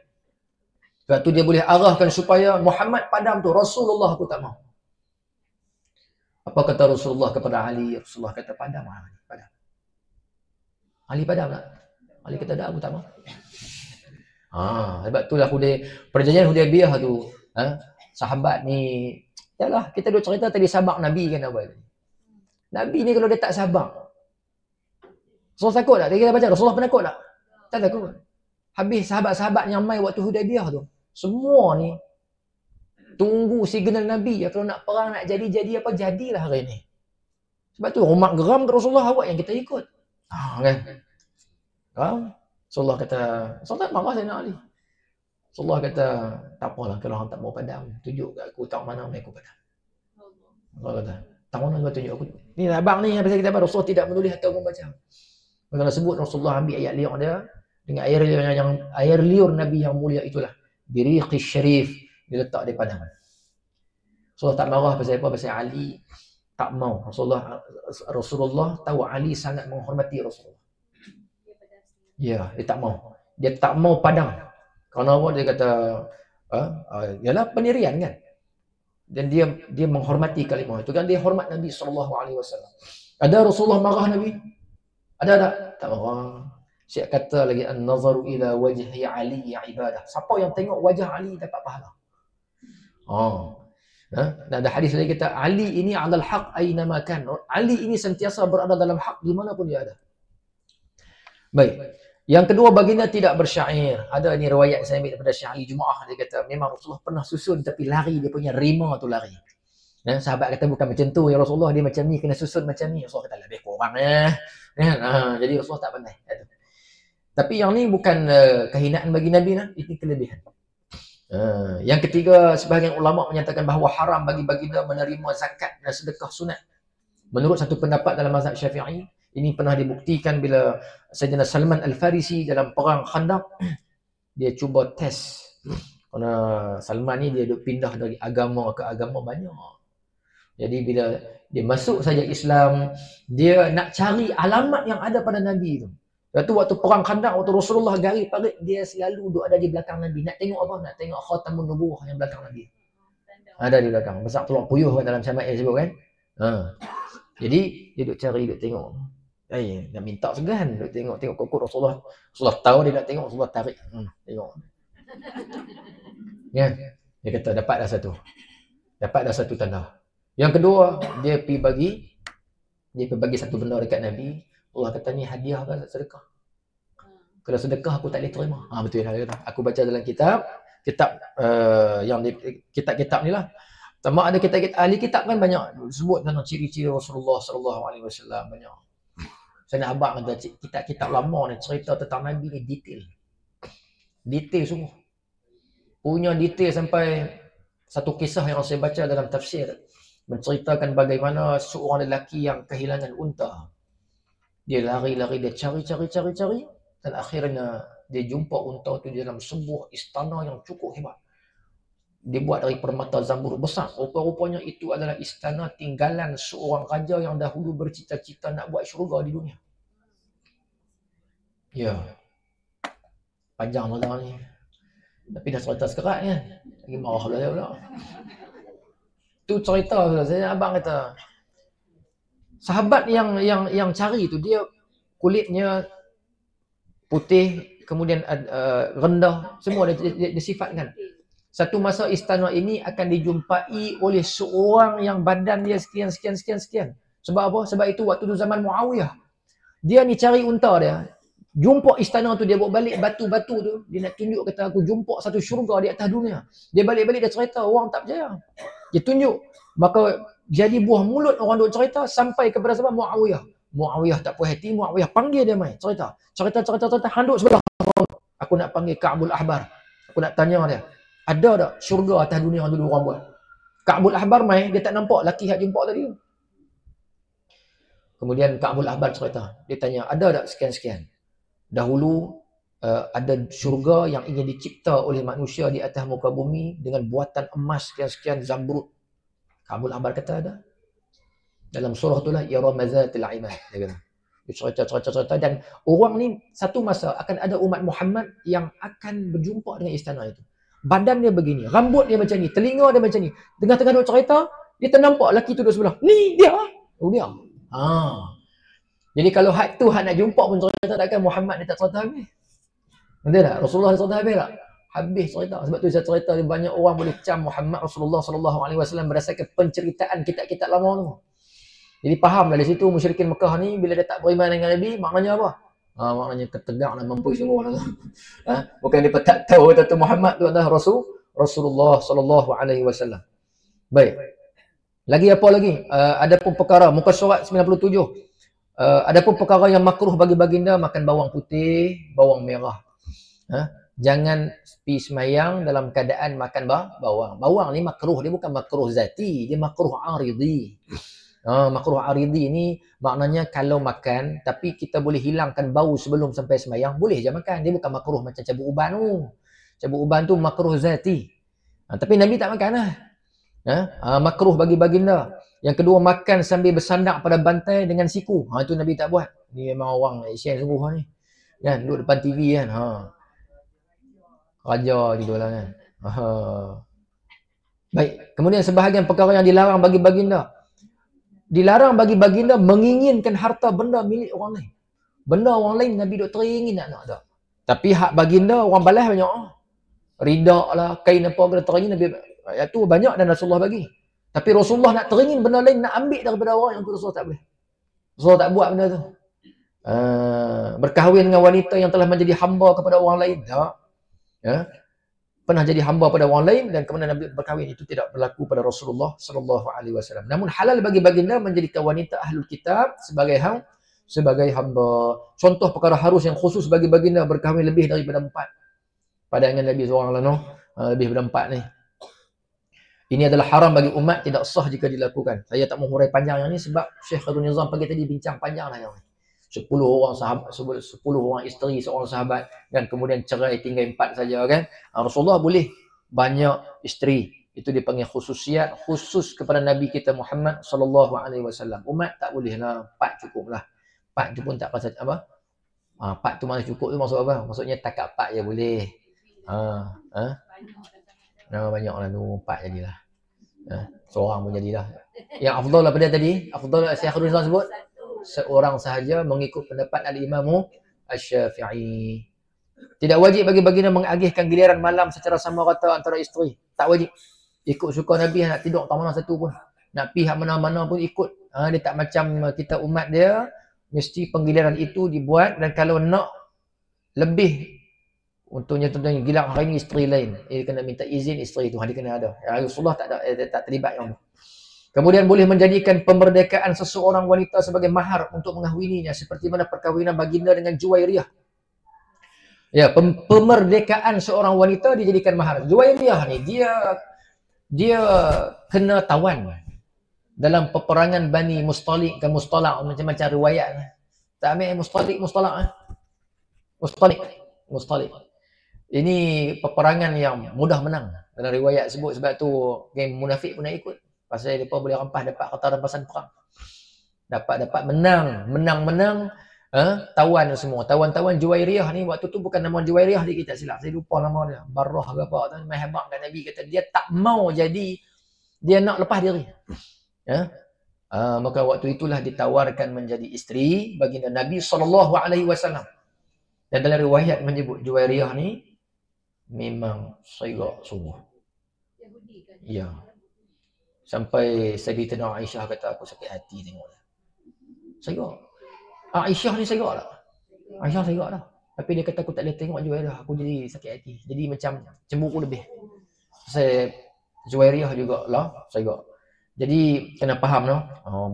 Sebab tu dia boleh arahkan supaya Muhammad padam tu, Rasulullah aku tak mahu. Apa kata Rasulullah kepada Ali? Rasulullah kata, padam. Padam. Ali padam tak? Ali kata, tak, aku tak mau. Sebab itulah perjanjian Hudaybiyah tu, sahabat ni, yalah, kita duk cerita tadi sabak Nabi kan apa? Nabi ni kalau dia tak sabak, Rasulullah takut tak? Kita baca, Rasulullah penakut tak? Tak takut. Habis sahabat-sahabat yang mai waktu Hudaybiyah tu, semua ni tunggu signal Nabi. Kalau nak perang, nak jadi apa, jadilah hari ni. Sebab tu umat geram ke Rasulullah, awak yang kita ikut. Kan? Rasulullah kata, Rasulullah tak marah Sayyidina Ali. Rasulullah kata, tak apalah kalau orang tak mau padam, tunjuk kat aku tak mana aku padam. Allah kata, tak mana kau tunjuk aku. Ni abang ni yang pasal kita apa, Rasulullah tidak menulis atau membaca. Kalau sebut Rasulullah ambil ayat liur dia dengan air liur Nabi yang mulia itulah, biriqis syarif, diletak di padang. Rasulullah tak marah pasal apa? Pasal Ali tak mau. Rasulullah tahu Ali sangat menghormati Rasulullah. Ya, dia tak mau. Dia tak mau padang. Kerana apa? Dia kata, yalah pendirian kan. Dan dia menghormati kalimah itu kan, dia hormat Nabi SAW. Ada Rasulullah marah Nabi? Ada tak? Tak marah. Syekh kata lagi, an-nazaru ila wajhi Ali ibadah. Siapa yang tengok wajah Ali dapat pahala. Dan ada hadis lagi kata, Ali ini alal haq aina makan. Ali ini sentiasa berada dalam hak di mana pun dia ada. Baik. Yang kedua, baginda tidak bersyair. Ada ni riwayat saya ambil daripada Syekh Ali Jumaah, dia kata memang Rasulullah pernah susun tapi lari, dia punya rima tu lari. Sahabat kata bukan macam tu ya Rasulullah, dia macam ni, kena susun macam ni. Rasulullah kata lebih kurang jadi Rasulullah tak pandai. Tapi yang ni bukan kehinaan bagi Nabi lah, ini kelebihan. Yang ketiga, sebahagian ulama menyatakan bahawa haram bagi baginda menerima zakat dan sedekah sunat. Menurut satu pendapat dalam mazhab Syafi'i, ini pernah dibuktikan bila Sayyidina Salman Al-Farisi dalam perang Khandaq, dia cuba test. Kerana Salman ni dia duk pindah dari agama ke agama banyak. Jadi bila dia masuk saja Islam, dia nak cari alamat yang ada pada Nabi tu. Lepas tu waktu perang Khandaq, waktu Rasulullah gari parit, dia selalu duk ada di belakang Nabi. Nak tengok apa? Nak tengok khatamun nubuwah yang belakang Nabi. Ada di belakang. Besar tulang puyuh kan dalam Syama'il sebut kan. Jadi dia duk cari, duk tengok. Nak minta segan, duk tengok kokok Rasulullah. Rasulullah tahu dia nak tengok, Rasulullah tarik. Tengok. Ya. Dia kata dapat dah satu. Dapat dah satu tanda. Yang kedua, dia pergi bagi satu benda dekat Nabi. Allah kata ni hadiah ke sedekah? Kalau sedekah aku tak boleh terima. Betul lah. Aku baca dalam kitab yang kitab ni lah. Sama ada kitab ahli kitab kan banyak sebut tentang ciri-ciri Rasulullah SAW banyak. Saya nak abang kata kitab-kitab lama ni cerita tentang Nabi ni detail. Detail semua. Punya detail sampai satu kisah yang saya baca dalam tafsir menceritakan bagaimana seorang lelaki yang kehilangan unta. Dia lari-lari, dia cari dan akhirnya dia jumpa unta tu di dalam sebuah istana yang cukup hebat. Dia buat dari permata zamrud besar. Rupa-rupanya itu adalah istana tinggalan seorang raja yang dahulu bercita-cita nak buat syurga di dunia. Ya. Panjang masalah ni. Tapi dah cerita sekerat kan. Lagi marah pula. Tu cerita saya abang kata. Sahabat yang cari tu dia kulitnya putih, kemudian rendah, semua dia sifatkan. Satu masa istana ini akan dijumpai oleh seorang yang badan dia sekian. Sebab apa? Sebab itu waktu tu zaman Muawiyah. Dia ni cari unta dia. Jumpa istana tu, dia bawa balik batu-batu tu. Dia nak tunjuk kata aku jumpa satu syurga di atas dunia. Dia balik-balik dia cerita, orang tak percaya. Dia tunjuk. Maka jadi buah mulut orang duk cerita sampai kepada sebab Muawiyah. Muawiyah tak puas hati, Muawiyah panggil dia mai. Cerita, handuk sebelah. Aku nak panggil Ka'bul Ahbar. Aku nak tanya dia. Ada tak syurga atas dunia yang dulu orang buat? Ka'bul Ahbar mai, dia tak nampak lelaki yang jumpa tadi. Kemudian Ka'bul Ahbar cerita. Dia tanya, ada tak sekian-sekian? Dahulu ada syurga yang ingin dicipta oleh manusia di atas muka bumi dengan buatan emas sekian-sekian zamrud. Ka'bul Ahbar kata ada. Dalam surah itulah Iramazatil Imad. Dia kata. Dia cerita. Dan orang ni satu masa akan ada umat Muhammad yang akan berjumpa dengan istana itu. Badan dia begini, rambut dia macam ni, telinga dia macam ni. Tengah-tengah duk cerita, Dia ternampak lelaki tu duduk sebelah. Ni dia. Oh dia. Jadi kalau had tu had nak jumpa pun cerita takkan Muhammad dia tak cerita habis. Betul tak? Rasulullah cerita habis tak? Habis cerita. Sebab tu saya cerita banyak orang boleh cam Muhammad Rasulullah sallallahu alaihi wasallam berdasarkan penceritaan kitab-kitab lama tu. Jadi fahamlah di situ musyrikin Mekah ni bila dia tak beriman dengan Nabi, maknanya apa? Maknanya ketegak dan mampu semua lah. Bukan dia tak tahu kata Muhammad tu adalah Rasulullah sallallahu alaihi wasallam. Baik. Lagi apa lagi? Adapun perkara muka surat 97. Adapun perkara yang makruh bagi baginda makan bawang putih, bawang merah. Jangan pi semayang dalam keadaan makan bawang. Bawang ni makruh, dia bukan makruh zati, dia makruh aridi. Makruh aridi ni maknanya kalau makan tapi kita boleh hilangkan bau sebelum sampai semayang, boleh je makan. Dia bukan makruh macam cabut uban tu. Cabut uban tu makruh zati. Tapi Nabi tak makan lah. Makruh bagi baginda. Yang kedua, makan sambil bersandar pada bantai dengan siku. Itu Nabi tak buat. Ni memang orang Asian sungguh ni. Kan, duduk depan TV kan. Raja gitu lah kan. Baik, kemudian sebahagian perkara yang dilarang bagi baginda. Dilarang bagi baginda menginginkan harta benda milik orang lain. Benda orang lain Nabi duk teringin nak tak. Tapi hak baginda orang balas banyak. Ridak lah, kain apa kena teringin Nabi. Itu banyak dan Rasulullah bagi. Tapi Rasulullah nak teringin benda lain, nak ambil daripada orang yang tu Rasulullah tak boleh. Rasulullah tak buat benda tu. Berkahwin dengan wanita yang telah menjadi hamba kepada orang lain. Tak. Pernah jadi hamba pada orang lain dan kemudian Nabi berkahwin, itu tidak berlaku pada Rasulullah sallallahu alaihi wasallam. Namun halal bagi baginda menjadikan wanita ahlul kitab sebagai hamba. Contoh perkara harus yang khusus bagi baginda berkahwin lebih daripada 4. Pada dengan Nabi seorang lah lebih daripada 4 ni. Ini adalah haram bagi umat, tidak sah jika dilakukan. Saya tak mau hurai panjang yang ni sebab Syekh Khairul Nizam pagi tadi bincang panjang lah yang ni. 10 orang sahabat, 10 orang isteri seorang sahabat dan kemudian cerai tinggal 4 saja kan. Rasulullah boleh banyak isteri. Itu dipanggil khususiat khusus kepada Nabi kita Muhammad sallallahu alaihi wasallam. Umat tak boleh lah, 4 cukup lah. 4 tu pun tak rasa apa. 4 tu mana cukup tu maksud apa? Maksudnya takat 4 je boleh. Banyak lah tu 4 jadilah. Seorang pun jadilah. Yang afdal apa dia tadi? Afdal Syekh Khairul Nizam sebut seorang sahaja mengikut pendapat Al-Imam Asy-Syafi'i. Tidak wajib bagi baginda mengagihkan giliran malam secara sama rata antara isteri. Tak wajib. Ikut suka Nabi, nak tidur tak mana satu pun. Nak pihak mana-mana pun ikut. Dia tak macam kita umat dia, mesti penggiliran itu dibuat dan kalau nak lebih untungnya giliran hari ini isteri lain. Dia kena minta izin isteri itu. Dia kena ada. Rasulullah tak terlibat yang tu. Kemudian boleh menjadikan pemerdekaan seseorang wanita sebagai mahar untuk mengahwininya seperti mana perkahwinan baginda dengan Juwairiyah. Ya, pemerdekaan seorang wanita dijadikan mahar. Juwairiyah ni dia kena tawan dalam peperangan Bani Mustalik ke Mustalaq, macam-macam riwayat. Tak ambil Mustalik. Ini peperangan yang mudah menang dalam riwayat sebut, sebab tu geng munafik pun nak ikut. Pasal mereka boleh rampas dapat harta rampasan perang. Dapat menang, tawan semua. Tawan Juwairiyah ni waktu tu bukan nama Juwairiyah dia, kita silap. Saya lupa nama dia. Barrah ke apa tu. Mahebak kat Nabi kata dia tak mau jadi, dia nak lepas diri. Maka waktu itulah ditawarkan menjadi isteri baginda Nabi sallallahu alaihi wasallam. Dan dalam riwayat menyebut Juwairiyah ni memang sayyid sungguh. Yahudi kan? Ya. Sampai Sayyidatina Aisyah kata aku sakit hati tengok. Sayyid. Aisyah ni sayyid lah. Aisyah sayyid lah. Tapi dia kata aku tak boleh tengok Juwairiyah, aku jadi sakit hati. Jadi macam cemburu lebih. Saya Juwairiyah juga lah sayyid. Jadi kena faham noh.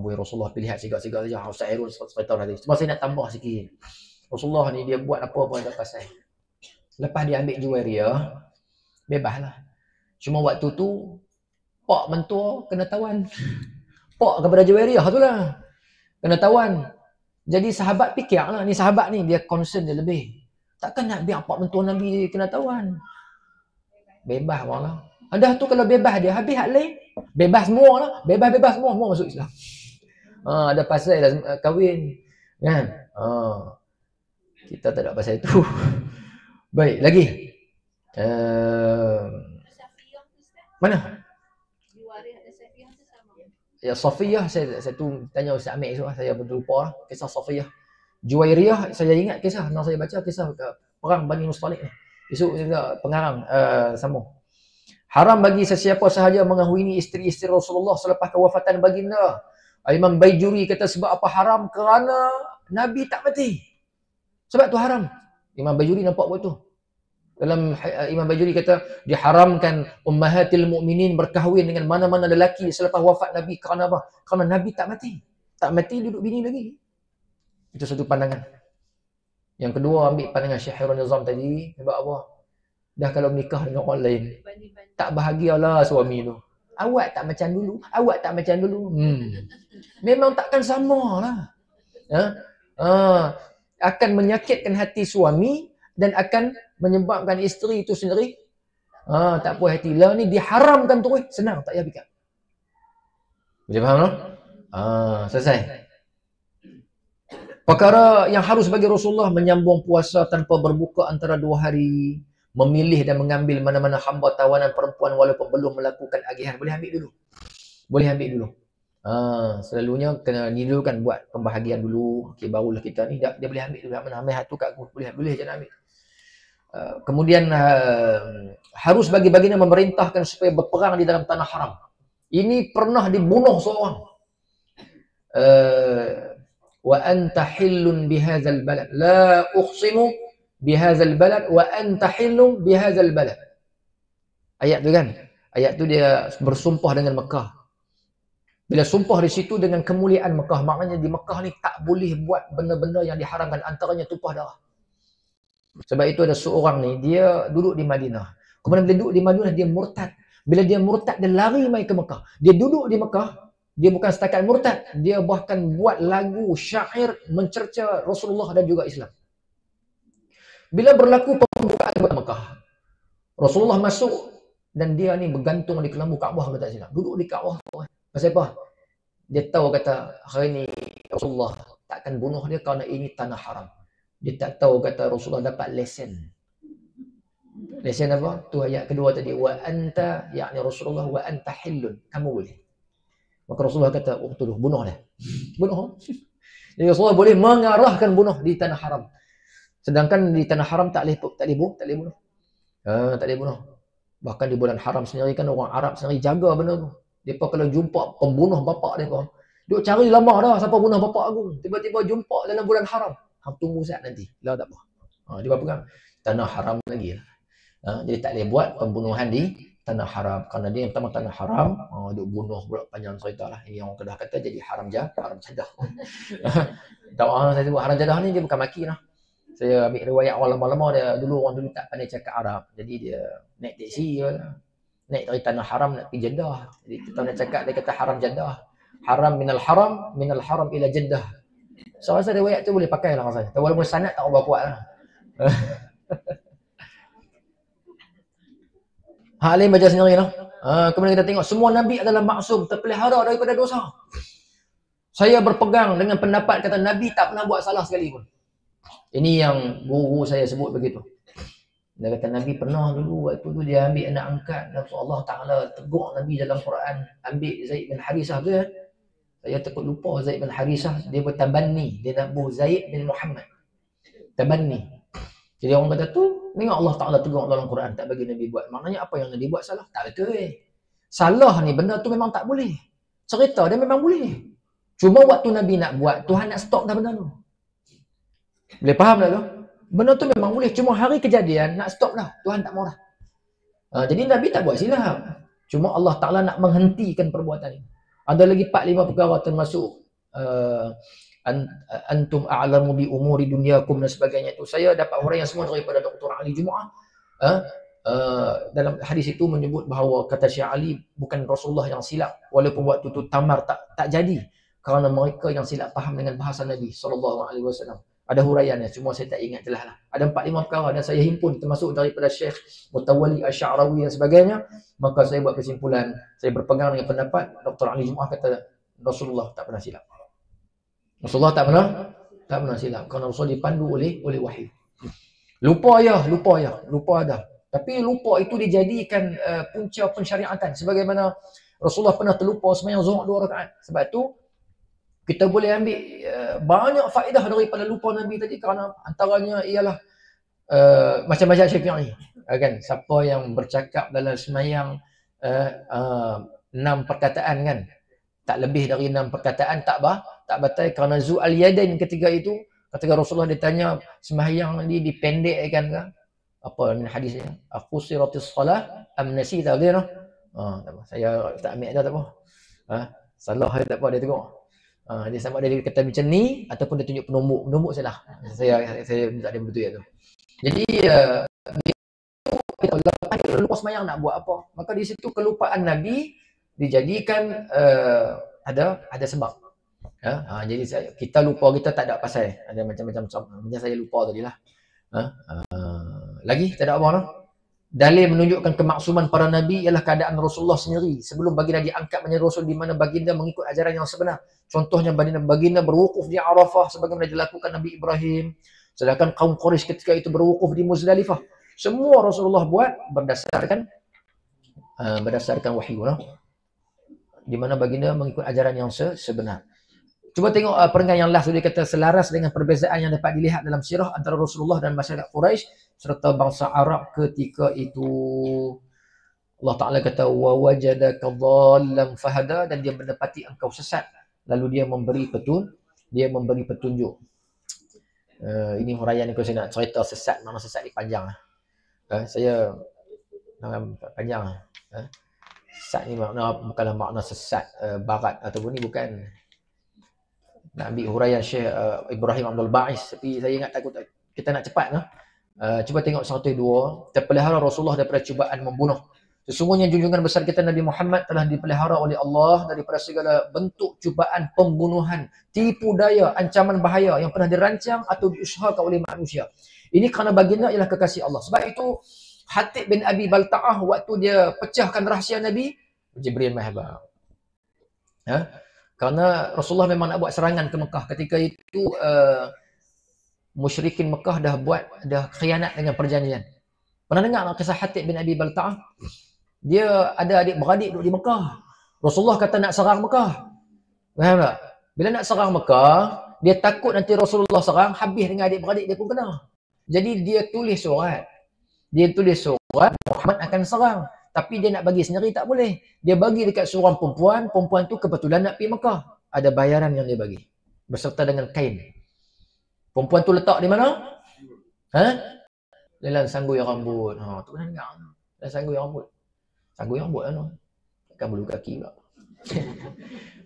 Boleh Rasulullah pilih sayyid-sayyid saja. Sa'irul cerita tadi. Cuma saya nak tambah sikit. Rasulullah ni dia buat apa pun ada pasal. Lepas dia ambil Juwairiyah, bebaslah. Cuma waktu tu pak mentua kena tawan. Pak kepada Juwairiyah tu lah. Kena tawan. Jadi sahabat fikirlah, ni sahabat ni dia concern dia lebih. Takkan nak biar pak mentua Nabi kena tawan. Bebas malah. Dah tu kalau bebas dia, habis hak lain. Bebas semua lah. Bebas semua masuk Islam. Ada pasal dah kahwin. Kan? Kita tak ada pasal itu. Baik, lagi. Mana? Ya Safiyah, saya tu tanya Ustaz Amir esok, saya berlupa lah kisah Safiyah. Juwairiyah, saya ingat kisah, nak saya baca kisah perang Bani Mustalik ni. Esok juga pengarang sambung. Haram bagi sesiapa sahaja menghuni isteri-isteri Rasulullah selepas kewafatan baginda. Imam Baijuri kata sebab apa haram? Kerana Nabi tak mati. Sebab tu haram. Imam Baijuri nampak buat tu. Dalam Imam Baijuri kata diharamkan ummahatil mukminin berkahwin dengan mana-mana lelaki selepas wafat Nabi. Kerana apa? Kerana Nabi tak mati. Tak mati duduk bini lagi. Itu satu pandangan. Yang kedua ambil pandangan Syekh Hairul Nizam tadi. Sebab apa? Dah kalau menikah dengan orang lain, tak bahagialah suami tu. Awak tak macam dulu. Awak tak macam dulu. Memang takkan sama lah. Akan menyakitkan hati suami dan akan menyebabkan isteri itu sendiri tak puas hati. Lah ni diharamkan terus. Senang, tak payah fikir. Boleh faham tak? Selesai. Perkara yang harus bagi Rasulullah menyambung puasa tanpa berbuka antara 2 hari. Memilih dan mengambil mana-mana hamba tawanan perempuan walaupun belum melakukan agihan. Boleh ambil dulu. Boleh ambil dulu. Selalunya kena ni dulu kan, buat pembahagian dulu. Okay, barulah kita ni dia boleh ambil dulu. Mana ambil hatu kat aku. Boleh je nak ambil. Kemudian harus bagi baginda memerintahkan supaya berperang di dalam tanah haram. Ini pernah dibunuh seorang. Wa anta hillun bihadzal balad. La uqsimu bihadzal balad wa anta hillun bihadzal balad. Ayat tu kan. Ayat tu dia bersumpah dengan Mekah. Bila sumpah di situ dengan kemuliaan Mekah, maknanya di Mekah ni tak boleh buat benda-benda yang diharamkan, antaranya tumpah darah. Sebab itu ada seorang ni, dia duduk di Madinah. Kemudian bila duduk di Madinah, dia murtad. Bila dia murtad, dia lari mai ke Mekah. Dia duduk di Mekah, dia bukan setakat murtad, dia bahkan buat lagu syair mencerca Rasulullah dan juga Islam. Bila berlaku pembukaan Mekah, Rasulullah masuk dan dia ni bergantung di kelambu Kaabah kalau tak silap. Duduk di Kaabah. Pasal apa? Dia tahu kata hari ni Rasulullah takkan bunuh dia kerana ini tanah haram. Dia tak tahu kata Rasulullah dapat lesen. Lesen apa? Tu ayat kedua tadi. Wa anta, yakni Rasulullah, wa anta hillun. Kamu boleh. Maka Rasulullah kata, bunuh dia. Bunuh. Jadi Rasulullah boleh mengarahkan bunuh di tanah haram. Sedangkan di tanah haram tak boleh bunuh. Tak boleh bunuh. Bahkan di bulan haram sendiri kan orang Arab sendiri jaga benda tu. Mereka kalau jumpa pembunuh bapak mereka, duk cari lama dah siapa bunuh bapak aku. Tiba-tiba jumpa dalam bulan haram. Tunggu saat nanti. Lah tak apa. Dia pegang tanah haram lagi lah. Jadi tak boleh buat pembunuhan di tanah haram. Kerana dia yang pertama tanah haram, duk bunuh pula panjang cerita lah. Ini orang Kedah kata jadi haram jadah. Saya sebut haram jadah ni dia bukan maki lah. Saya ambil riwayat orang lama-lama dia, orang dulu tak pandai cakap Arab. Jadi dia naik teksi je lah. Naik dari tanah haram nak pergi Jeddah. Jadi kita nak cakap dia kata haram Jeddah. Haram minal haram ila Jeddah. So rasa riwayat tu boleh pakai lah rasanya. Walaupun sanad tak ubah kuat lah. Hak lain baca sendiri lah. Kemudian kita tengok semua Nabi adalah maksum, terpelihara daripada dosa. Saya berpegang dengan pendapat kata Nabi tak pernah buat salah sekali pun. Ini yang guru saya sebut begitu. Dia kata Nabi pernah dulu waktu tu dia ambil anak angkat dan Allah Ta'ala tegur Nabi dalam Quran. Ambil Zaid bin Harisah tu ya. Saya takut lupa Zaid bin Harisah. Dia bertabanni. Dia nak buh Zaid bin Muhammad. Tabanni. Jadi orang kata tu, tengok Allah Ta'ala tegur dalam Quran. Tak bagi Nabi buat. Maknanya apa yang Nabi buat salah? Tak betul. Salah ni benda tu memang tak boleh. Cerita dia memang boleh. Cuma waktu Nabi nak buat, Tuhan nak stop dah benda tu. Boleh faham tak tu? Benda tu memang boleh. Cuma hari kejadian nak stop dah. Tuhan tak mau dah. Jadi Nabi tak buat silap. Cuma Allah Ta'ala nak menghentikan perbuatan ini. Ada lagi 4-5 perkara termasuk antum a'lamu bi umuri dunyakum dan sebagainya itu. Saya dapat huraian semua daripada Dr. Ali Jumaah. Dalam hadis itu menyebut bahawa kata Syekh Ali bukan Rasulullah yang silap. Walaupun waktu itu tamar tak jadi. Kerana mereka yang silap faham dengan bahasa Nabi SAW. Ada huraiannya, cuma saya tak ingat jelas lah. Ada 4-5 perkara dan saya himpun termasuk daripada Syekh Mutawalli Asy'arawi dan sebagainya. Maka saya buat kesimpulan, saya berpegang dengan pendapat Dr. Ali Jumaah kata Rasulullah tak pernah silap. Rasulullah tak pernah silap. Kerana Rasul dipandu oleh wahyu. Lupa ada. Tapi lupa itu dijadikan punca pensyariatan. Sebagaimana Rasulullah pernah terlupa sembahyang Zuhur 2 rakaat. Sebab tu kita boleh ambil banyak faedah daripada lupa Nabi tadi, kerana antaranya ialah macam mazhab Syafi'i kan, siapa yang bercakap dalam sembahyang 6 perkataan kan, tak lebih dari 6 perkataan tak batal, kerana zu'al yadain ketika itu, ketika Rasulullah ditanya sembahyang ni dipendekkan ke apa ni hadisnya, aqusiratis salah am nasita ghayra, tak apa, saya tak ambil dah, tak apa, salah tak apa, dia tengok dia sama ada dia kata macam ni ataupun dia tunjuk penombok salah, saya tak ada betul tu. Jadi kita lupa sembahyang nak buat apa, maka di situ kelupaan Nabi dijadikan ada sebab. Jadi kita lupa, kita tak ada pasal, ada macam-macam macam saya lupa tadi lah. Lagi tak ada apa lah. Dalil menunjukkan kemaksuman para Nabi ialah keadaan Rasulullah sendiri sebelum baginda diangkat menjadi Rasul, di mana baginda mengikut ajaran yang sebenar. Contohnya baginda berwukuf di Arafah sebagaimana dilakukan Nabi Ibrahim, sedangkan kaum Quraisy ketika itu berwukuf di Muzdalifah. Semua Rasulullah buat berdasarkan wahyu lah, di mana baginda mengikut ajaran yang sebenar. Cuba tengok perenggan yang last, dia kata selaras dengan perbezaan yang dapat dilihat dalam sirah antara Rasulullah dan masyarakat Quraisy serta bangsa Arab ketika itu. Allah Ta'ala kata wa wajadaka dhallan fahada, dan dia mendapati engkau sesat lalu dia memberi petunjuk. Ini huraian ni, kalau saya nak cerita sesat, makna sesat ni panjang lah. Saya panjang lah. Sesat ni bukanlah makna sesat barat ataupun ni, bukan. Nak ambil huraian Syekh Ibrahim Abdul Ba'is, tapi saya ingat takut kita nak cepat lah. Cuba tengok 102. Terpelihara Rasulullah daripada cubaan membunuh. Sesungguhnya junjungan besar kita Nabi Muhammad telah dipelihara oleh Allah daripada segala bentuk cubaan, pembunuhan, tipu daya, ancaman bahaya yang pernah dirancang atau diusahakan oleh manusia. Ini kerana baginda ialah kekasih Allah. Sebab itu Hatib bin Abi Balta'ah waktu dia pecahkan rahsia Nabi, Jibril mahbab. Kerana Rasulullah memang nak buat serangan ke Mekah. Ketika itu musyrikin Mekah dah khianat dengan perjanjian. Pernah dengar kisah Hatib bin Abi Balta'ah? Dia ada adik-beradik duduk di Mekah. Rasulullah kata nak serang Mekah. Faham tak? Bila nak serang Mekah, dia takut nanti Rasulullah serang, habis dengan adik-beradik dia pun kena. Jadi dia tulis surat. Muhammad akan serang. Tapi dia nak bagi sendiri tak boleh. Dia bagi dekat seorang perempuan tu kebetulan nak pergi Mekah. Ada bayaran yang dia bagi. Beserta dengan kain. Perempuan tu letak di mana? Dalam sanggui rambut. Tu pernah dengar. Dalam sanggui rambut. Sanggui rambut lah tu. Takkan bulu kaki pula.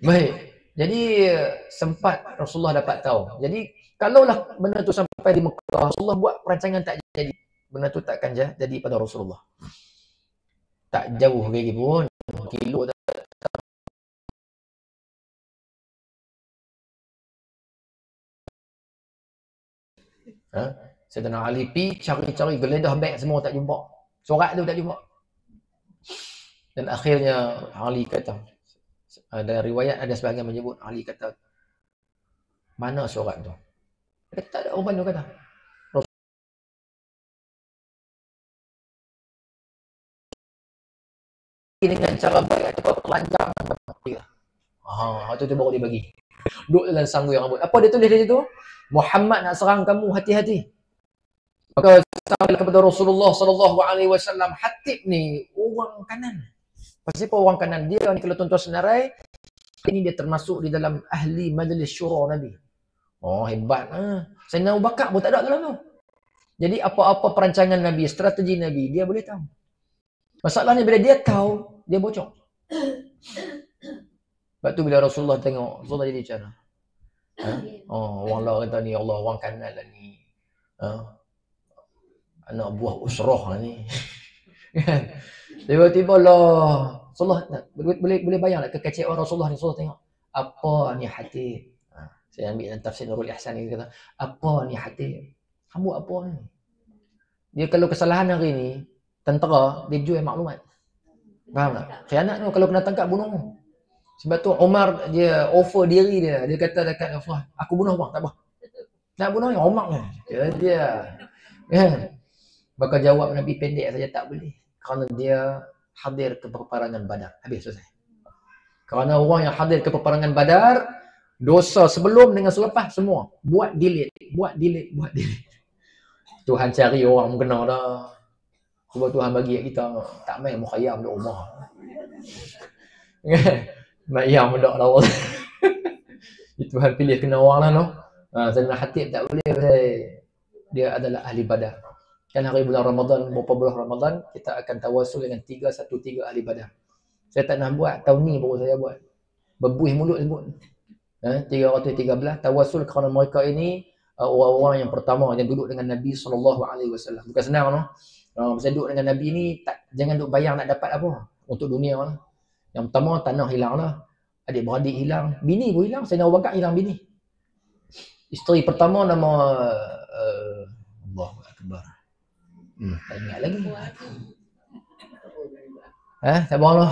Baik. Jadi sempat Rasulullah dapat tahu. Jadi kalaulah benda tu sampai di Mekah, Rasulullah buat perancangan tak jadi, benda tu takkan jadi pada Rasulullah. Tak jauh lagi pun, kilo tak. Sayyidina Ali pi cari-cari geledah beg semua tak jumpa. Surat tu tak jumpa. Dan akhirnya Ali kata, dalam riwayat ada sebahagian menyebut Ali kata, mana surat tu? Dia kata tak ada, orang tu kata. Dengan cara baik ataupun telanjang. Tu baru dia bagi. Duduk dalam sanggui rambut. Apa dia tulis di situ? Muhammad nak serang kamu, hati-hati. Maka sampai kepada Rasulullah SAW, Hatib ni orang kanan. Pasal apa orang kanan? Dia ni kalau tuan-tuan senarai, ini dia termasuk di dalam ahli majlis syura Nabi. Hebat. Sayyidina Abu Bakar pun tak ada dalam tu. Jadi apa-apa perancangan Nabi, strategi Nabi, dia boleh tahu. Masalahnya bila dia tahu, dia bocor. Sebab tu bila Rasulullah tengok, Rasulullah jadi macam mana? Orang lah kata ni, Allah orang kanan lah ni. Anak buah usrah lah ni. Tiba-tiba lah, Rasulullah boleh bayang tak kekecewaan Rasulullah ni. Rasulullah tengok, apa ni Hatib? Saya ambil dalam tafsir Nurul Ihsan ni, kata, apa ni Hatib? Kamu apa ni? Dia kalau kesalahan hari ni, tentera, dia jual maklumat. Faham tak? Khianat tu, kalau kena tangkap, bunuh. Sebab tu Umar, dia offer diri dia. Dia kata dekat Rasulullah, aku bunuh bang, tak apa. Nak bunuh yang Umar ni. Dia. Maka jawab Nabi pendek saja, tak boleh. Kerana dia hadir ke peperangan Badar. Habis, selesai. Kerana orang yang hadir ke peperangan Badar, dosa sebelum dengan selepas semua buat delete. Tuhan cari orang kena dah. Cuba Tuhan bagi kita tak main mukhayyam di rumah. Mak ayam dak dah. Tuhan pilih kena orang lah no. Sayyidina Hatib tak boleh pasal dia adalah ahli Badar. Kan hari bulan Ramadan, beberapa bulan Ramadan kita akan tawasul dengan 313 ahli Badar. Saya tak nak buat, tahun ni baru saya buat. Berbuih mulut sebut. 313 tawasul kerana mereka ini orang-orang yang pertama yang duduk dengan Nabi SAW. Bukan senang no. Masa duduk dengan Nabi ni jangan duduk bayang nak dapat apa untuk dunia lah. Yang pertama tanah hilang lah. Adik-beradik hilang, bini pun hilang. Sayyidina Abu Bakar hilang bini. Isteri pertama nama Allahu Akbar. Tak ingat lagi. Sabarlah.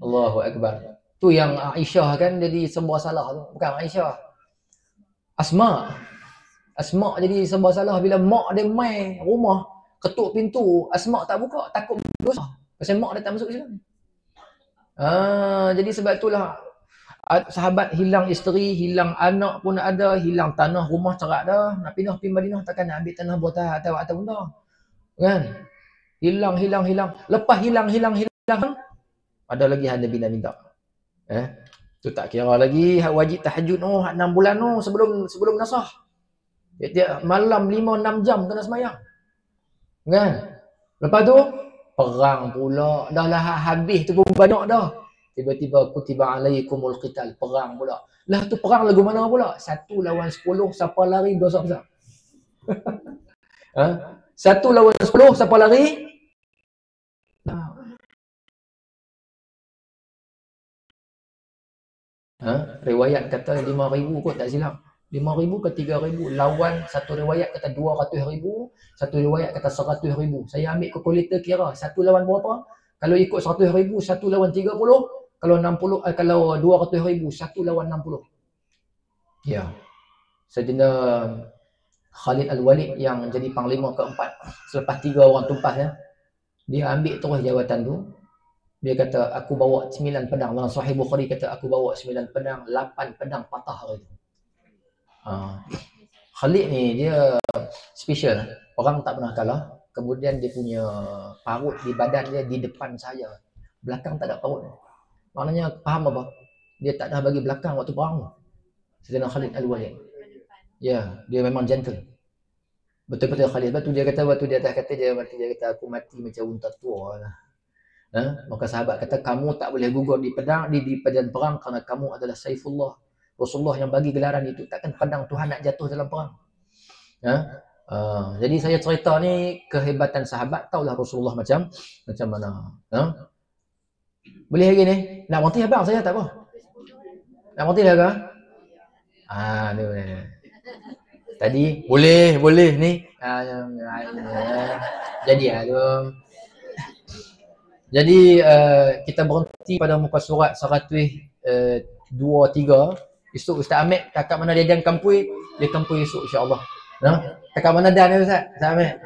Allahu Akbar. Tu yang Aisyah kan jadi serba salah tu. Bukan Aisyah. Asma jadi serba salah bila mak dia mai rumah, ketuk pintu, Asma tak buka, takut dosa. Pasal mak dia tak masuk Islam. Jadi sebab itulah sahabat hilang isteri, hilang anak pun ada, hilang tanah, rumah cerak dah. Nak pindah pergi Madinah takkan nak ambil tanah buatan atau benda. Kan? Hilang. Lepas hilang. Ada lagi hak Nabi nak minta. Tu tak kira lagi hak wajib tahajud hak 6 bulan sebelum nasah. Dia malam 5-6 jam kena sembahyang. Kan? Lepas tu perang pula. Dah lah habis tu pun banyak dah. Tiba-tiba kutiba alaikumul qital, perang pula. Lah tu perang lagu mana pula? 1 lawan 10, siapa lari dosa besar. 1 lawan 10, siapa lari? Riwayat kata 5,000 kot tak silap. 5,000 ke 3,000 lawan, satu riwayat kata 200,000, satu riwayat kata 100,000. Saya ambil kalkulator kira 1 lawan berapa? Kalau ikut 100,000, 1 lawan 30. Kalau 60, kalau 200,000, 1 lawan 60. Ya. Sayyidina Khalid Al-Walid yang jadi panglima keempat selepas 3 orang tumpas dia ambil terus jawatan tu. Dia kata aku bawa 9 pedang. Dalam Sahih Bukhari kata aku bawa 9 pedang, 8 pedang patah hari tu. Khalid ni dia special. Orang tak pernah kalah. Kemudian dia punya parut di badan dia di depan saya. Belakang tak ada parut. Maknanya faham apa? Dia tak dah bagi belakang waktu perang. Sayyidina Khalid Al-Walid. Ya, dia memang gentle. Betul-betul Khalid. Waktu dia kata aku mati macam unta tua lah. Maka sahabat kata kamu tak boleh gugur di pedang di medan perang kerana kamu adalah Saifullah. Rasulullah yang bagi gelaran itu, takkan pedang Tuhan nak jatuh dalam perang. Jadi saya cerita ni kehebatan sahabat, taulah Rasulullah macam mana. Boleh lagi ni? Nak mati abang saya tak apa. Nak mati dah ke? Ni boleh. Tadi boleh ni. Jadi kita berhenti pada muka surat 123. Esok Ustaz Ahmed kakak mana dia dan kampui, dia kampui esok insya-Allah. Kakak mana dan ni Ustaz? Ustaz Ahmed.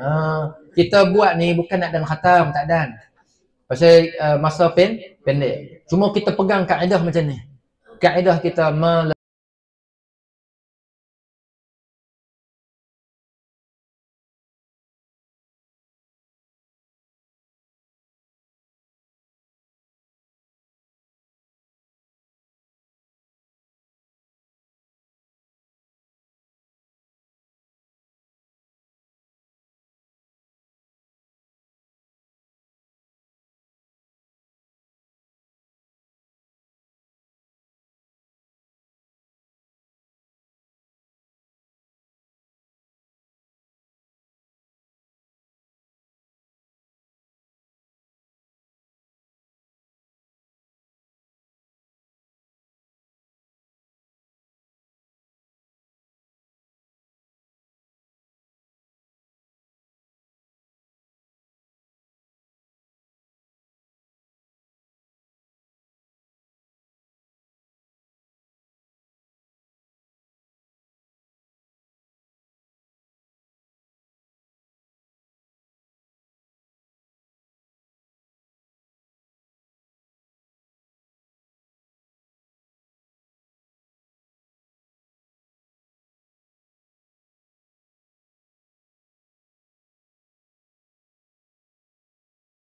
Kita buat ni bukan nak dan khatam, tak dan. Pasal masa pendek. Cuma kita pegang kaedah macam ni. Kaedah kita